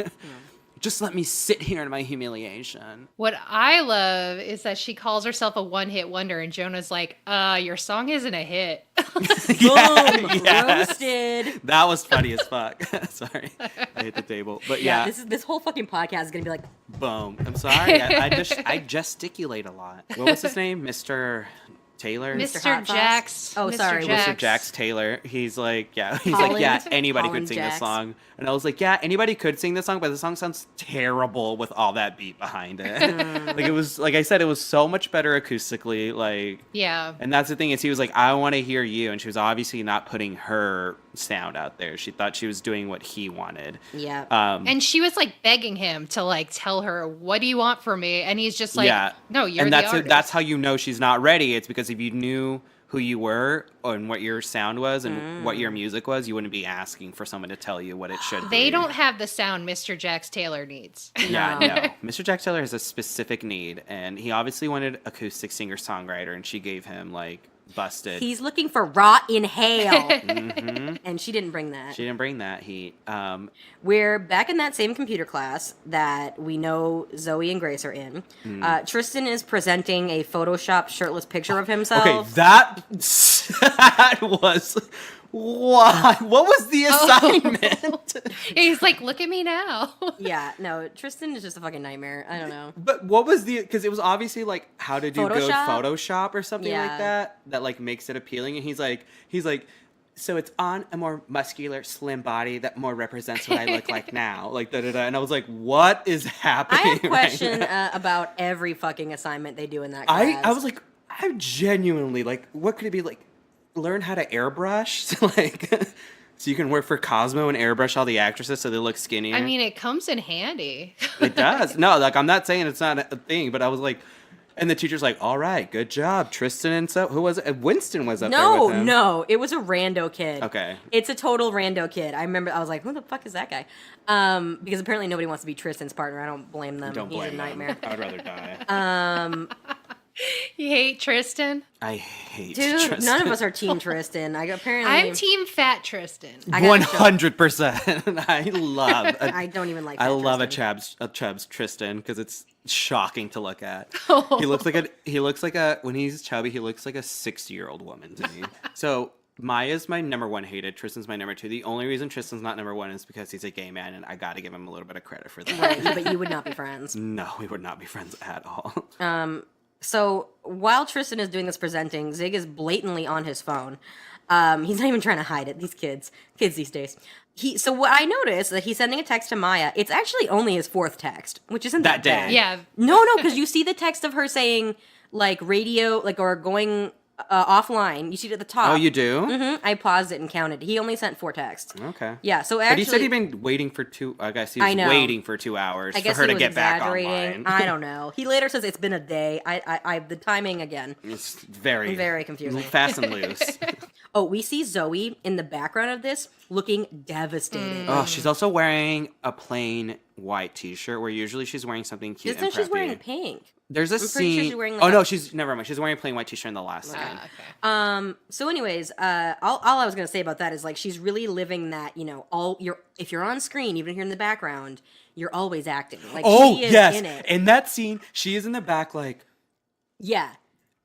Just let me sit here in my humiliation. What I love is that she calls herself a one-hit wonder, and Jonah's like, your song isn't a hit. Boom! Yes. Roasted. That was funny as fuck. Sorry, I hit the table. But yeah, This whole fucking podcast is gonna be like, boom. I'm sorry. I gesticulate a lot. What was his name? Mr. Taylor? Mr. Mr. Hot Sauce? Jax. Oh, sorry, Mr. Jax Taylor. He's like, yeah, Holland? anybody Holland could sing Jax. this song. And I was like, yeah, anybody could sing this song, but the song sounds terrible with all that beat behind it. Like it was, like I said, it was so much better acoustically. Like, Yeah. and that's the thing is he was like, I want to hear you. And she was obviously not putting her sound out there. She thought she was doing what he wanted. yeah. And she was like begging him to like tell her, what do you want from me? And he's just like, yeah. no, you're and the that's artist. that's how you know she's not ready. It's because if you knew who you were and what your sound was and what your music was, you wouldn't be asking for someone to tell you what it should be. They don't have the sound Mr. Jax Taylor needs. Yeah, No. no. Mr. Jack Taylor has a specific need, and he obviously wanted acoustic singer-songwriter, and she gave him, like, busted. He's looking for raw inhale. And she didn't bring that. She didn't bring that heat. We're back in that same computer class that we know Zoe and Grace are in. Tristan is presenting a Photoshop shirtless picture of himself. Okay, that was... Why? What was the assignment? He's like, look at me now. Yeah, no, Tristan is just a fucking nightmare. I don't know. But what was the... Because it was obviously, like, how to do good Photoshop? Photoshop or something Yeah. like that like, makes it appealing. And he's like... So it's on a more muscular, slim body that more represents what I look like now. Like, da-da-da. And I was like, what is happening I have a question right now? about every fucking assignment they do in that class. I was like, I genuinely, like, what could it be? Like, learn how to airbrush? So, like, so you can work for Cosmo and airbrush all the actresses so they look skinnier? I mean, it comes in handy. It does. No, like, I'm not saying it's not a thing, but I was like, And the teacher's like, all right, good job, Tristan and so who was it? Winston was up there with him. No, it was a rando kid. Okay. It's a total rando kid. I remember I was like, who the fuck is that guy? Because apparently nobody wants to be Tristan's partner. I don't blame them. Don't blame He's a nightmare. them. I would rather die. You hate Tristan? I hate Dude, Tristan. none of us are team Tristan. Apparently I'm team fat Tristan. I gotta show- 100%. I love. I don't even like I fat love Tristan. a Chubbs Tristan because it's shocking to look at. Oh. He looks like a when he's chubby, he looks like a 60-year-old woman to me. So Maya's my number one hated. Tristan's my number two. The only reason Tristan's not number one is because he's a gay man, and I got to give him a little bit of credit for that. Right, but you would not be friends. No, we would not be friends at all. So while Tristan is doing this presenting, Zig is blatantly on his phone. He's not even trying to hide it. These kids these days. So what I noticed that he's sending a text to Maya. It's actually only his fourth text, which isn't that That day. bad. Yeah. No, because you see the text of her saying like radio, like or going offline. You see it at the top. Oh, you do? Mm-hmm. I paused it and counted. He only sent 4 texts. Okay. Yeah. So actually, But he said he'd been waiting for I guess he I was know. waiting for 2 hours I for guess her he to was get back exaggerating. online. I don't know. He later says it's been a day. The timing again. It's very confusing. fast and loose. Oh, we see Zoe in the background of this looking devastated. Oh, she's also wearing a plain white T-shirt where usually she's wearing something cute. Isn't and she's preppy. wearing pink? There's a I'm pretty sure scene. she's wearing, like, oh no, a- never mind. She's wearing a plain white T-shirt in the last scene. Okay. So anyways, all I was gonna say about that is like she's really living that, if you're on screen, even if you're in the background, you're always acting. Like Oh she is yes, in it. in that scene, she is in the back like. Yeah.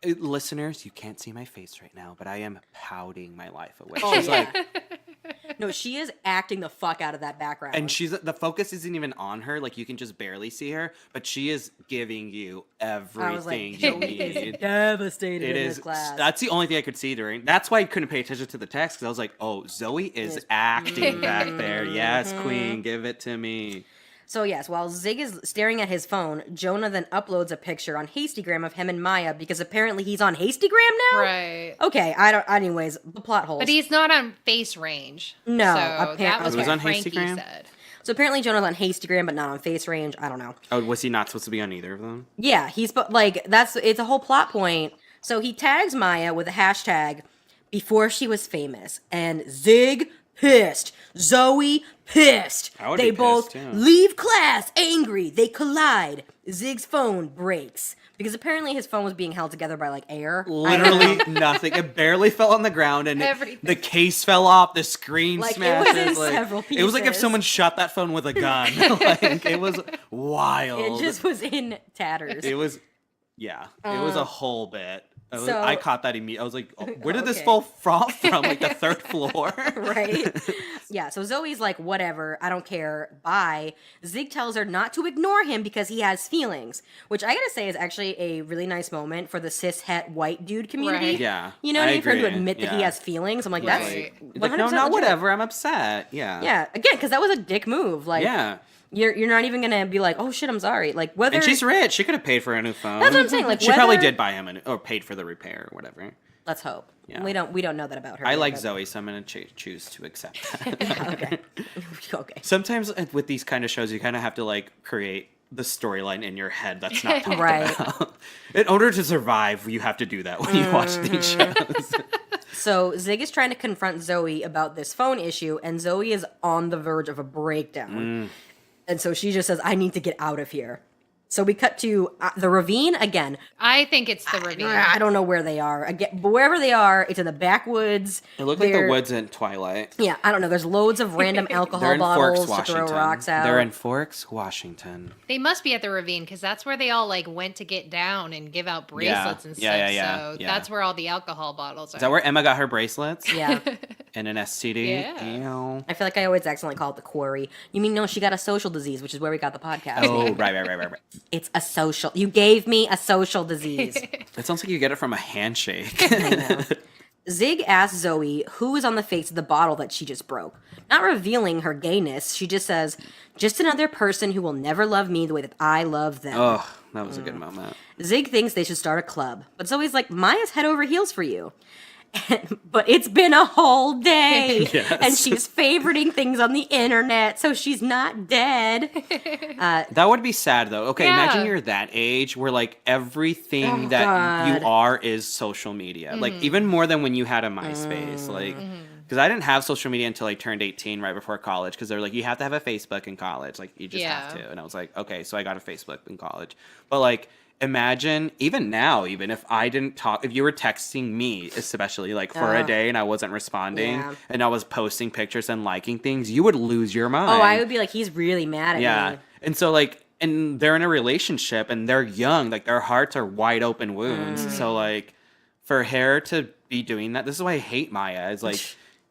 Listeners, you can't see my face right now, but I am pouting my life away. Oh, She's yeah. like, No, she is acting the fuck out of that background. and the focus isn't even on her. Like you can just barely see her, but she is giving you I was like, everything you Zoe is need. devastated It in is. this class. That's the only thing I could see during. That's why I couldn't pay attention to the text because I was like, "Oh, Zoe is acting back there. Yes, Queen, give it to me." So yes, while Zig is staring at his phone, Jonah then uploads a picture on Hastygram of him and Maya because apparently he's on Hastygram now. Right. Okay, I don't. Anyways, the plot holes. But he's not on face range. No, So that apparently- was He what was on Frankie Hastygram? said. So apparently Jonah's on Hastygram, but not on Face Range. I don't know. Oh, was he not supposed to be on either of them? Yeah, it's a whole plot point. So he tags Maya with a hashtag before she was famous, and Zig pissed, Zoe pissed. I would They be both pissed, too. leave class angry. They collide. Zig's phone breaks because apparently his phone was being held together by like air. Literally nothing. It barely fell on the ground, and Everything. the case fell off. The screen Like, it smashed. was in several It was like if pieces. someone shot that phone with a gun. Like it was wild. It just was in tatters. It was, yeah. It was a whole bit. so- I caught that immediately. I was like, oh, where did this Okay. fall from? Like the third floor? Right? Yeah, so Zoe's like, whatever, I don't care, bye. Zig tells her not to ignore him because he has feelings, which I gotta say is actually a really nice moment for the cis-het white dude community. Right. Yeah. You know what I mean? For him to agree. admit that he Yeah. has feelings. I'm like, Right. that's Right. 100% Like, no, not legit. whatever. I'm upset. Yeah. Yeah, again, because that was a dick move. Like, Yeah. you're not even gonna be like, oh shit, I'm sorry. Like, whether And she's rich. She could have paid for a new phone. That's what I'm saying, like, she probably whether- did buy him or paid for the repair or whatever. let's hope. Yeah. We don't know that about her. I yet, like but- Zoe, so I'm gonna choose to accept that. Okay. Okay. Sometimes with these kind of shows, you kind of have to like create the storyline in your head that's not talked Right. about. In order to survive, you have to do that when you watch these Mm-hmm. shows. So Zig is trying to confront Zoe about this phone issue, and Zoe is on the verge of a breakdown. And so she just says, I need to get out of here. So we cut to the ravine again. I think it's the ravine. I don't know where they are. Again, but wherever they are, it's in the backwoods. It looked like the They're- woods in Twilight. Yeah, I don't know. There's loads of random They're alcohol in bottles Forks, to Washington. throw rocks out. They're in Forks, Washington. They must be at the ravine because that's where they all like went to get down and give out bracelets and stuff. Yeah. So that's where all the alcohol bottles are. Is that where Emma got her bracelets? Yeah. And an STD? Yeah. Ew. I feel like I always accidentally call it the quarry. You mean, no, she got a social disease, which is where we got the podcast. Oh, right. It's a social. You gave me a social disease. It sounds like you get it from a handshake. Zig asks Zoe who is on the face of the bottle that she just broke. Not revealing her gayness, she just says, just another person who will never love me the way that I love them. Oh, that was a good moment. Zig thinks they should start a club, but Zoe's like, Maya's head over heels for you. But it's been a whole day. Yes. And she's favoriting things on the internet, so she's not dead. That would be sad, though. Okay, Yeah. imagine you're that age where, like, everything that God. you are is social media. Like, even more than when you had a MySpace. Like, because I didn't have social media until I turned 18 right before college. Because they're like, you have to have a Facebook in college. Like, you just have to. And I was like, okay, so I got a Facebook in college. But, like, imagine, even now, even if I didn't talk, if you were texting me, especially, like, for a day and I wasn't responding, Yeah. and I was posting pictures and liking things, you would lose your mind. Oh, I would be like, he's really mad at me. And so, like, and they're in a relationship and they're young, like, their hearts are wide open wounds. So, like, for her to be doing that, this is why I hate Maya. Is like,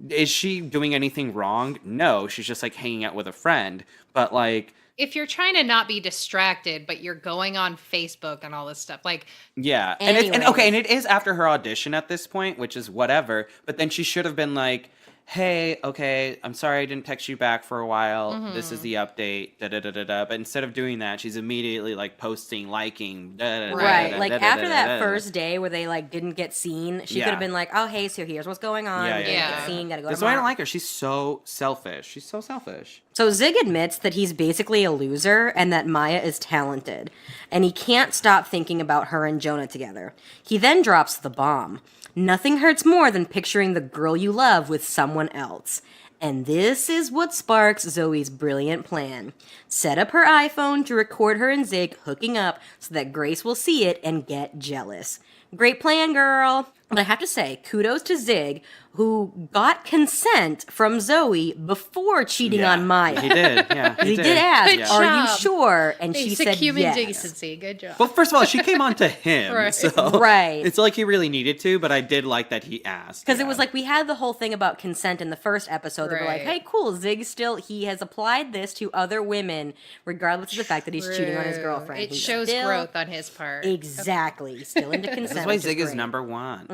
is she doing anything wrong? No, she's just, like, hanging out with a friend. But, like, If you're trying to not be distracted, but you're going on Facebook and all this stuff, like, yeah. Anyways. And it is after her audition at this point, which is whatever. But then she should have been like, hey, okay, I'm sorry I didn't text you back for a while. This is the update, da-da-da-da-da. But instead of doing that, she's immediately, like, posting, liking, Right. Like, after that first day where they, like, didn't get seen, she Yeah. could have been like, oh, hey, so here's what's going on. Yeah, We didn't yeah. get seen, gotta go That's why I don't tomorrow. like her. She's so selfish. She's so selfish. So Zig admits that he's basically a loser and that Maya is talented, and he can't stop thinking about her and Jonah together. He then drops the bomb. Nothing hurts more than picturing the girl you love with someone else. And this is what sparks Zoe's brilliant plan. Set up her iPhone to record her and Zig hooking up so that Grace will see it and get jealous. Great plan, girl. But I have to say, kudos to Zig, who got consent from Zoe before cheating on Maya. He did. Yeah, He did ask, Good are you job. sure? And she basic said human yes. decency. Good job. Well, first of all, she came on to him. Right. So Right. it's like he really needed to, but I did like that he asked. Because it was like we had the whole thing about consent in the first episode. They were like, Right. hey, cool, Zig he has applied this to other women, regardless of the fact that he's cheating on his True. girlfriend. It He's shows still- growth on his part. Exactly. He's still into consent. That's why which Zig is great. number one.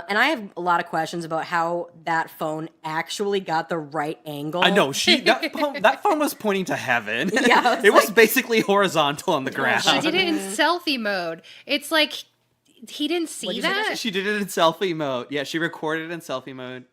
And I have a lot of questions about how that phone actually got the right angle. I know that phone was pointing to heaven. Yeah, I was it was like- basically horizontal on the ground. She did it in selfie mode. It's like he didn't see What'd you say, that. Jessica? She did it in selfie mode. Yeah, she recorded it in selfie mode.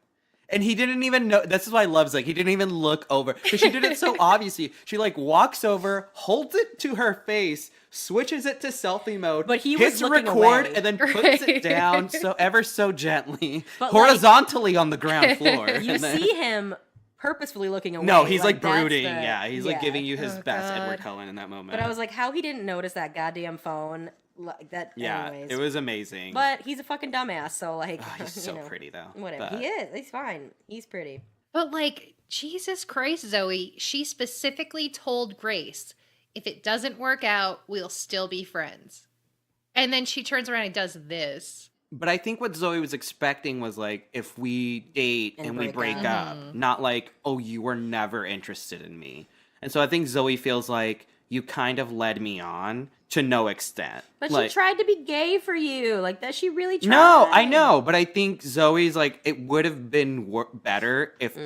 And he didn't even know. This is why I love Zig. He didn't even look over. Because she did it so obviously. She, like, walks over, holds it to her face, switches it to selfie mode, But he was hits looking record, away. and then puts Right. it down ever so gently, But, like, horizontally on the ground floor. You And then- see him purposefully looking away. No, he's, like, that's brooding. the- Yeah, he's, like, giving you his Oh, best God. Edward Cullen in that moment. But I was like, how he didn't notice that goddamn phone. Like that. yeah, anyways. it was amazing. But he's a fucking dumbass, so like, He's you so know, pretty, though. Whatever. But- He is. He's fine. He's pretty. But like, Jesus Christ, Zoe, she specifically told Grace, if it doesn't work out, we'll still be friends. And then she turns around and does this. But I think what Zoe was expecting was like, if we date And and we break break up. up, not like, oh, you were never interested in me. And so I think Zoe feels like you kind of led me on to no extent. But Like, she tried to be gay for you. Like that, she really tried. no, I know, but I think Zoe's like, it would have been better if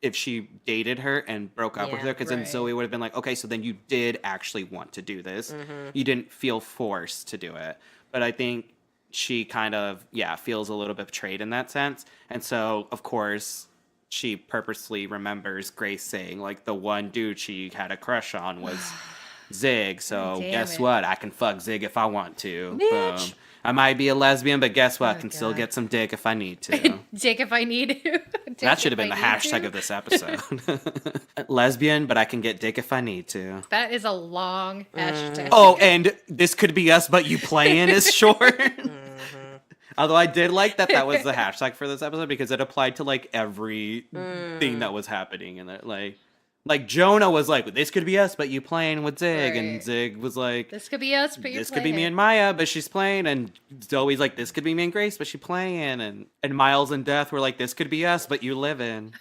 if she dated her and broke up with Yeah, her, because then right. Zoe would have been like, okay, so then you did actually want to do this. You didn't feel forced to do it. But I think she kind of, feels a little bit betrayed in that sense. And so, of course, she purposely remembers Grace saying, like, the one dude she had a crush on was Zig. So Damn guess it. what? I can fuck Zig if I want to. Bitch. Boom. I might be a lesbian, but guess what? I can still God. get some dick if I need to. Dick if I need to. Dick That should have if been the I need hashtag to. of this episode. Lesbian, but I can get dick if I need to. That is a long hashtag. Oh, and this could be us, but you playing is short. Although I did like that was the hashtag for this episode because it applied to like every thing that was happening, and that like Jonah was like, "This could be us, but you playing with Zig," and Right. Zig was like, This could be us, but you're "This could be me playing. and Maya, but she's playing," and Zoe's like, "This could be me and Grace, but she playing," and Miles and Death were like, "This could be us, but you live in."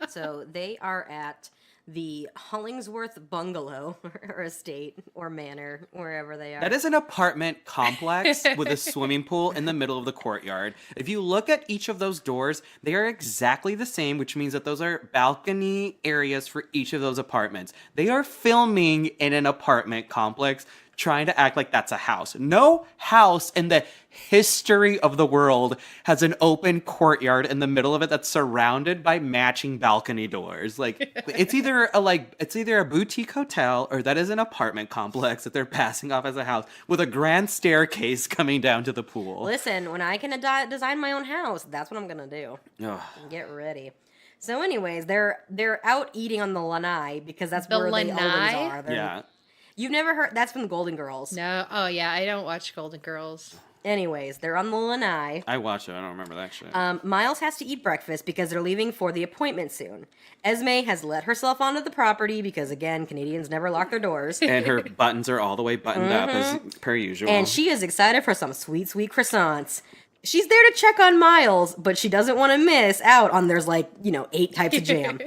So they are at the Hollingsworth bungalow or estate or manor, wherever they are. That is an apartment complex with a swimming pool in the middle of the courtyard. If you look at each of those doors, they are exactly the same, which means that those are balcony areas for each of those apartments. They are filming in an apartment complex trying to act like that's a house. No house in the history of the world has an open courtyard in the middle of it that's surrounded by matching balcony doors. Like it's either a boutique hotel or that is an apartment complex that they're passing off as a house with a grand staircase coming down to the pool. Listen, when I can design my own house, that's what I'm gonna do. Ugh. Get ready. So, anyways, they're out eating on the lanai because that's where they always are. Yeah. You've never heard? That's from the Golden Girls. No. Oh, yeah. I don't watch Golden Girls. Anyways, they're on the lanai. I watched it. I don't remember that shit. Miles has to eat breakfast because they're leaving for the appointment soon. Esme has let herself onto the property because, again, Canadians never lock their doors. And her buttons are all the way buttoned up as per usual. And she is excited for some sweet, sweet croissants. She's there to check on Miles, but she doesn't want to miss out on there's 8 types of jam.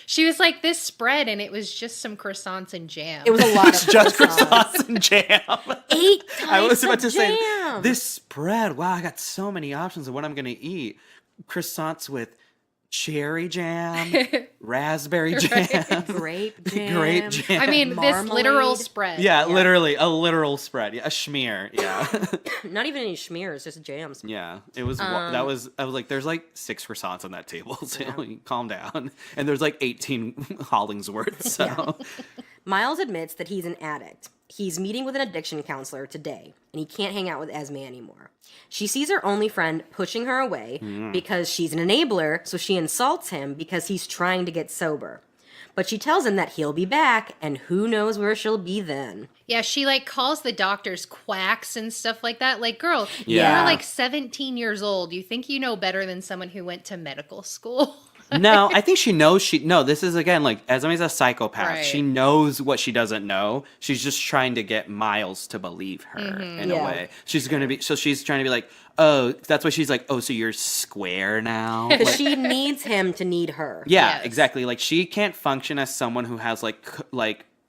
She was like, this spread, and it was just some croissants and jam. It was a lot of just croissants and jam. 8 types I was about to jam. say, this spread, wow, I got so many options of what I'm going to eat. Croissants with cherry jam, raspberry jam, grape jam. grape jam. I mean, this literal spread. Yeah, literally, a literal spread. Yeah, a schmear, yeah. Not even any schmears, just jams. Yeah, it was, I was like, there's 6 croissants on that table, so calm down. And there's 18 Hollingsworths, so. Yeah. Miles admits that he's an addict. He's meeting with an addiction counselor today, and he can't hang out with Esme anymore. She sees her only friend pushing her away because she's an enabler, so she insults him because he's trying to get sober. But she tells him that he'll be back, and who knows where she'll be then. Yeah, she calls the doctors quacks and stuff like that. Like, girl, Yeah. you're 17 years old. You think you know better than someone who went to medical school? No, I think she knows this is again Esme's a psychopath. Right. She knows what she doesn't know. She's just trying to get Miles to believe her in a way. She's trying to be like, oh, that's why she's like, oh, so you're square now? Because she needs him to need her. Yeah, Yes. exactly. She can't function as someone who has a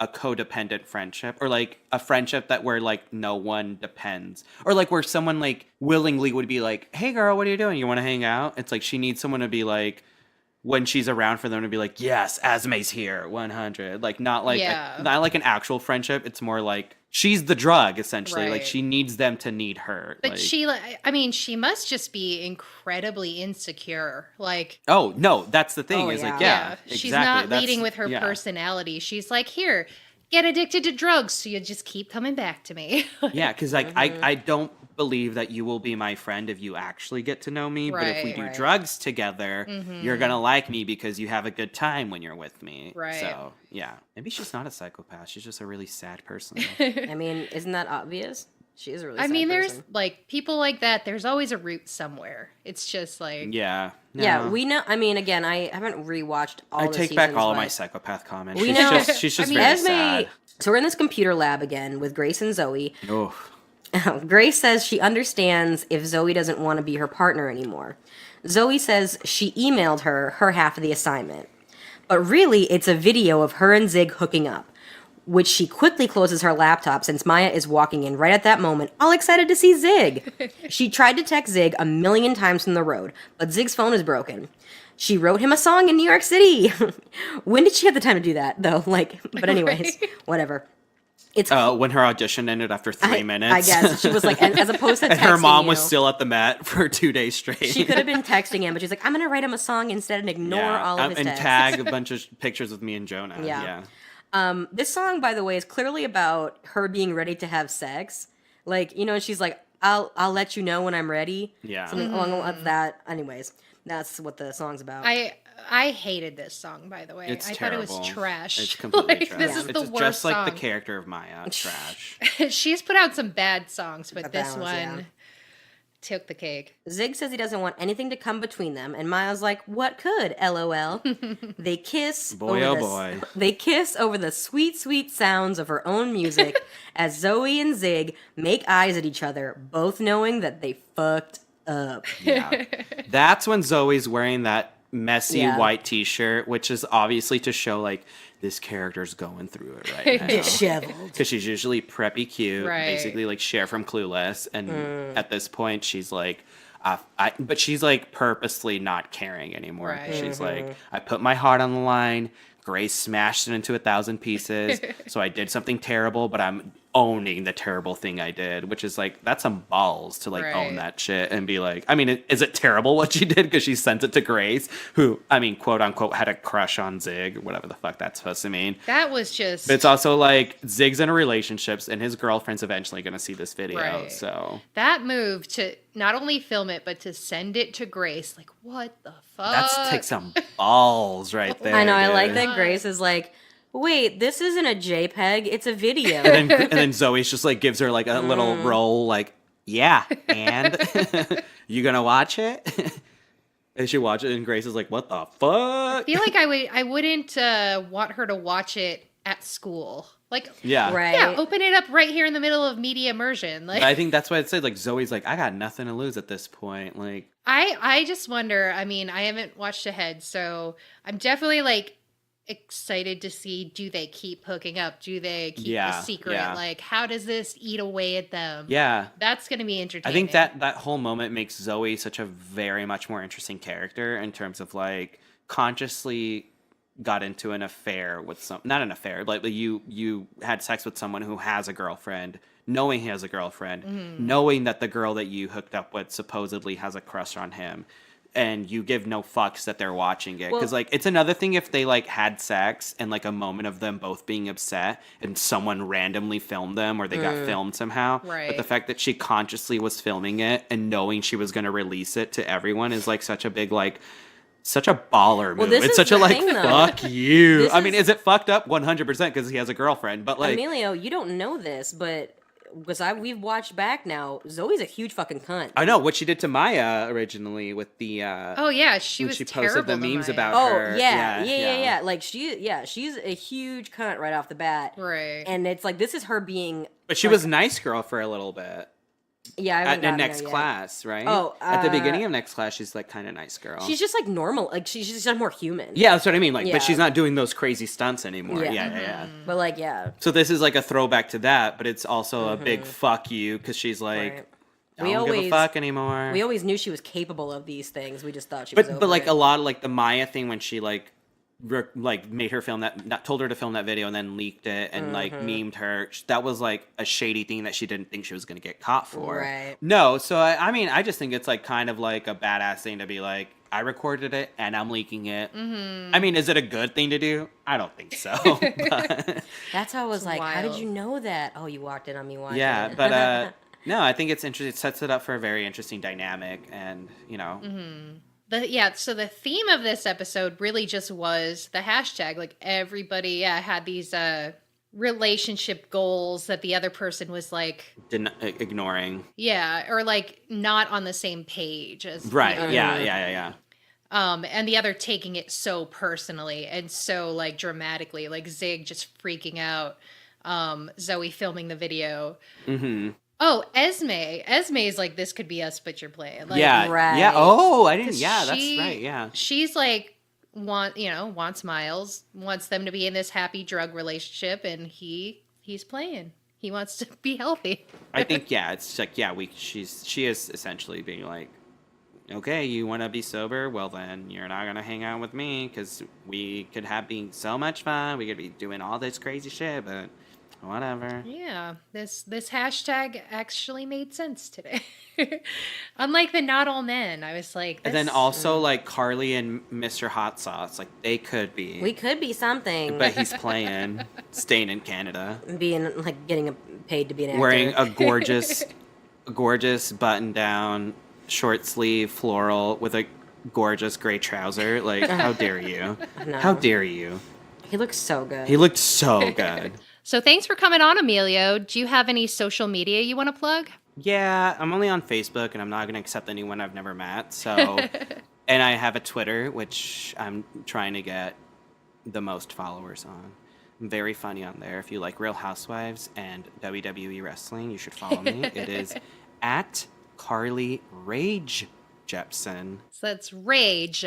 codependent friendship or a friendship that where no one depends or where someone willingly would be like, hey girl, what are you doing? You want to hang out? It's she needs someone to be when she's around for them to be like, yes, Esme's here, 100. Not an actual friendship. It's more she's the drug, essentially. Right. She needs them to need her. But she must just be incredibly insecure. Oh, no, that's the thing. Oh, is yeah. exactly. She's not leading with her personality. She's like, here, get addicted to drugs so you just keep coming back to me. Yeah, because I don't believe that you will be my friend if you actually get to know me. But if we do drugs together, you're going to like me because you have a good time when you're with me. Right. So, yeah. Maybe she's not a psychopath. She's just a really sad person. I mean, isn't that obvious? She is a really sad there's person. people like that. There's always a root somewhere. It's just Yeah. No. Yeah, we know. I mean, again, I haven't rewatched all I the take seasons, back all of but my psychopath comments. We She's know- she's just I mean, very Esme. sad. So we're in this computer lab again with Grace and Zoe. Oh. Grace says she understands if Zoe doesn't want to be her partner anymore. Zoe says she emailed her half of the assignment. But really, it's a video of her and Zig hooking up, which she quickly closes her laptop since Maya is walking in right at that moment, all excited to see Zig. She tried to text Zig 1,000,000 times from the road, but Zig's phone is broken. She wrote him a song in New York City. When did she have the time to do that, though? But anyways, whatever. It's when her audition ended after 3 minutes. I guess. She was as opposed to texting and her mom you, was still at the Met for 2 days straight. She could have been texting him, but she's like, I'm going to write him a song instead and ignore all of his and texts. tag a bunch of pictures with me and Jonah. Yeah. This song, by the way, is clearly about her being ready to have sex. She's like, I'll let you know when I'm ready. Yeah. Something along that. Anyways, that's what the song's about. I hated this song, by the way. It's I terrible. thought it was trash. It's completely trash. This is the it's worst just like the song. character of Maya. Trash. She's put out some bad songs, but A this balance, one took the cake. Zig says he doesn't want anything to come between them, and Maya's like, what could, LOL? They kiss. Boy, oh boy. They kiss over the sweet, sweet sounds of her own music as Zoe and Zig make eyes at each other, both knowing that they fucked up. Yeah. That's when Zoe's wearing that messy Yeah. white t-shirt, which is obviously to show this character's going through it right now. Disheveled. Because she's usually preppy cute, Right. basically Cher from Clueless, and at this point she's but she's purposely not caring anymore. Right. She's I put my heart on the line. Grace smashed it into 1,000 pieces. So I did something terrible, but I'm owning the terrible thing I did, which is like, that's some balls to like own Right. that shit and be like, I mean, is it terrible what she did? Because she sent it to Grace, who, I mean, quote unquote, had a crush on Zig, whatever the fuck that's supposed to mean. That was just. But it's also like Zig's in a relationship and his girlfriend's eventually going to see this video. Right. So That move to not only film it, but to send it to Grace. Like, what the fuck? that's take some balls right there. I know. I like dude. that Grace is like, wait, this isn't a JPEG, it's a video. And then Zoe's just like gives her like a little roll, like, yeah, and you gonna watch it? And she watch it, and Grace is like, what the fuck? I feel like I wouldn't want her to watch it at school. Like, Yeah. Right. yeah, open it up right here in the middle of media immersion. Like, I think that's why it said, like, Zoe's like, I got nothing to lose at this point. Like, I just wonder. I mean, I haven't watched ahead, so I'm definitely like excited to see, do they keep hooking up? Do they keep the secret? yeah. Like, how does this eat away at them? yeah. That's going to be entertaining. I think that whole moment makes Zoe such a very much more interesting character in terms of like consciously got into an affair with not an affair, like you had sex with someone who has a girlfriend, knowing he has a girlfriend, knowing that the girl that you hooked up with supposedly has a crush on him, and you give no fucks that they're watching it. Because, Well- like, it's another thing if they, like, had sex and, like, a moment of them both being upset and someone randomly filmed them or they got filmed somehow. Right. But the fact that she consciously was filming it and knowing she was going to release it to everyone is, like, such a big, like, such a baller move. this It's is such a, the like, thing, though. fuck you. This I mean, is- is it fucked up? 100% because he has a girlfriend. But, like, Emilio, you don't know this, but because we've watched back now, Zoe's a huge fucking cunt. I know what she did to Maya originally with the, Oh yeah, she when was she posted the terrible to memes Maya. about Oh her. yeah. Like she's a huge cunt right off the bat. Right. And it's like this is her being. But she was nice girl for a little bit. Yeah, I haven't At gotten next there yet. class, right? Oh, at the beginning of next class, she's like kind of nice girl. She's just like normal. Like she's just more human. yeah, that's what I mean. Like, Yeah. but she's not doing those crazy stunts anymore. Yeah. Yeah. But like yeah. So this is like a throwback to that, but it's also a big fuck you because she's like, Right. I We don't give a always- fuck anymore. We always knew she was capable of these things. We just thought she was. but over like it. a lot of like the Maya thing when she like made her film that, not told her to film that video and then leaked it and like memed her. That was like a shady thing that she didn't think she was going to get caught for. Right. No, so I mean, I just think it's like kind of like a badass thing to be like, I recorded it and I'm leaking it. I mean, is it a good thing to do? I don't think so. But, That's how I was like. How did wild. you know that? Oh, you walked in on me watching. yeah, it. but no, I think it's interesting. It sets it up for a very interesting dynamic, and you know, So the theme of this episode really just was the hashtag. Like everybody had these relationship goals that the other person was like, ignoring. or like not on the same page as the Right? other. Yeah. And the other taking it so personally and so like dramatically, like Zig just freaking out, Zoe filming the video. Mm-hmm. Oh, Esme's like, this could be us, but you're playing. Like, Yeah. Right. Yeah. Oh, I didn't. 'cause Yeah, that's she- right. Yeah. She's like, wants Miles, wants them to be in this happy drug relationship, and he's playing. He wants to be healthy. I think it's like she is essentially being like, okay, you want to be sober? Well, then you're not gonna hang out with me because we could have been so much fun. We could be doing all this crazy shit, but whatever. Yeah, this hashtag actually made sense today. Unlike the not all men, I was like, And then this- also like Carly and Mr. Hot Sauce, like they could be, we could be something. but he's playing, staying in Canada, being like getting paid to be an actor. wearing a gorgeous button down, short sleeve floral with a gorgeous gray trouser. Like, how dare you? No. How dare you? He looks so good. He looked so good. So thanks for coming on, Emilio. Do you have any social media you want to plug? Yeah, I'm only on Facebook, and I'm not going to accept anyone I've never met. So, and I have a Twitter, which I'm trying to get the most followers on. I'm very funny on there. If you like Real Housewives and WWE wrestling, you should follow me. It is at Carly Rage Jepsen, So that's Rage.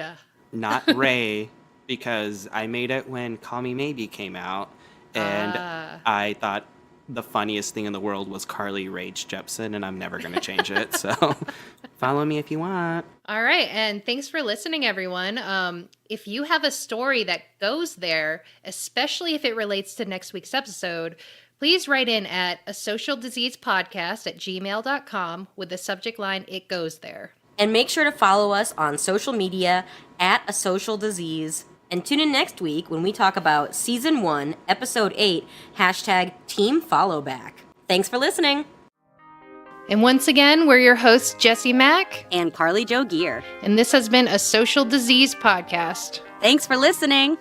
not Ray, because I made it when Call Me Maybe came out, and I thought the funniest thing in the world was Carly Rage Jepsen, and I'm never going to change it. So follow me if you want. All right, and thanks for listening, everyone. If you have a story that goes there, especially if it relates to next week's episode, please write in at asocialdiseasepodcast@gmail.com with the subject line, "It Goes There." And make sure to follow us on social media at A Social Disease. And tune in next week when we talk about Season 1, Episode 8, #TeamFollowback. Thanks for listening. And once again, we're your hosts, Jesse Mack. And Carly Jo Gear. And this has been A Social Disease Podcast. Thanks for listening.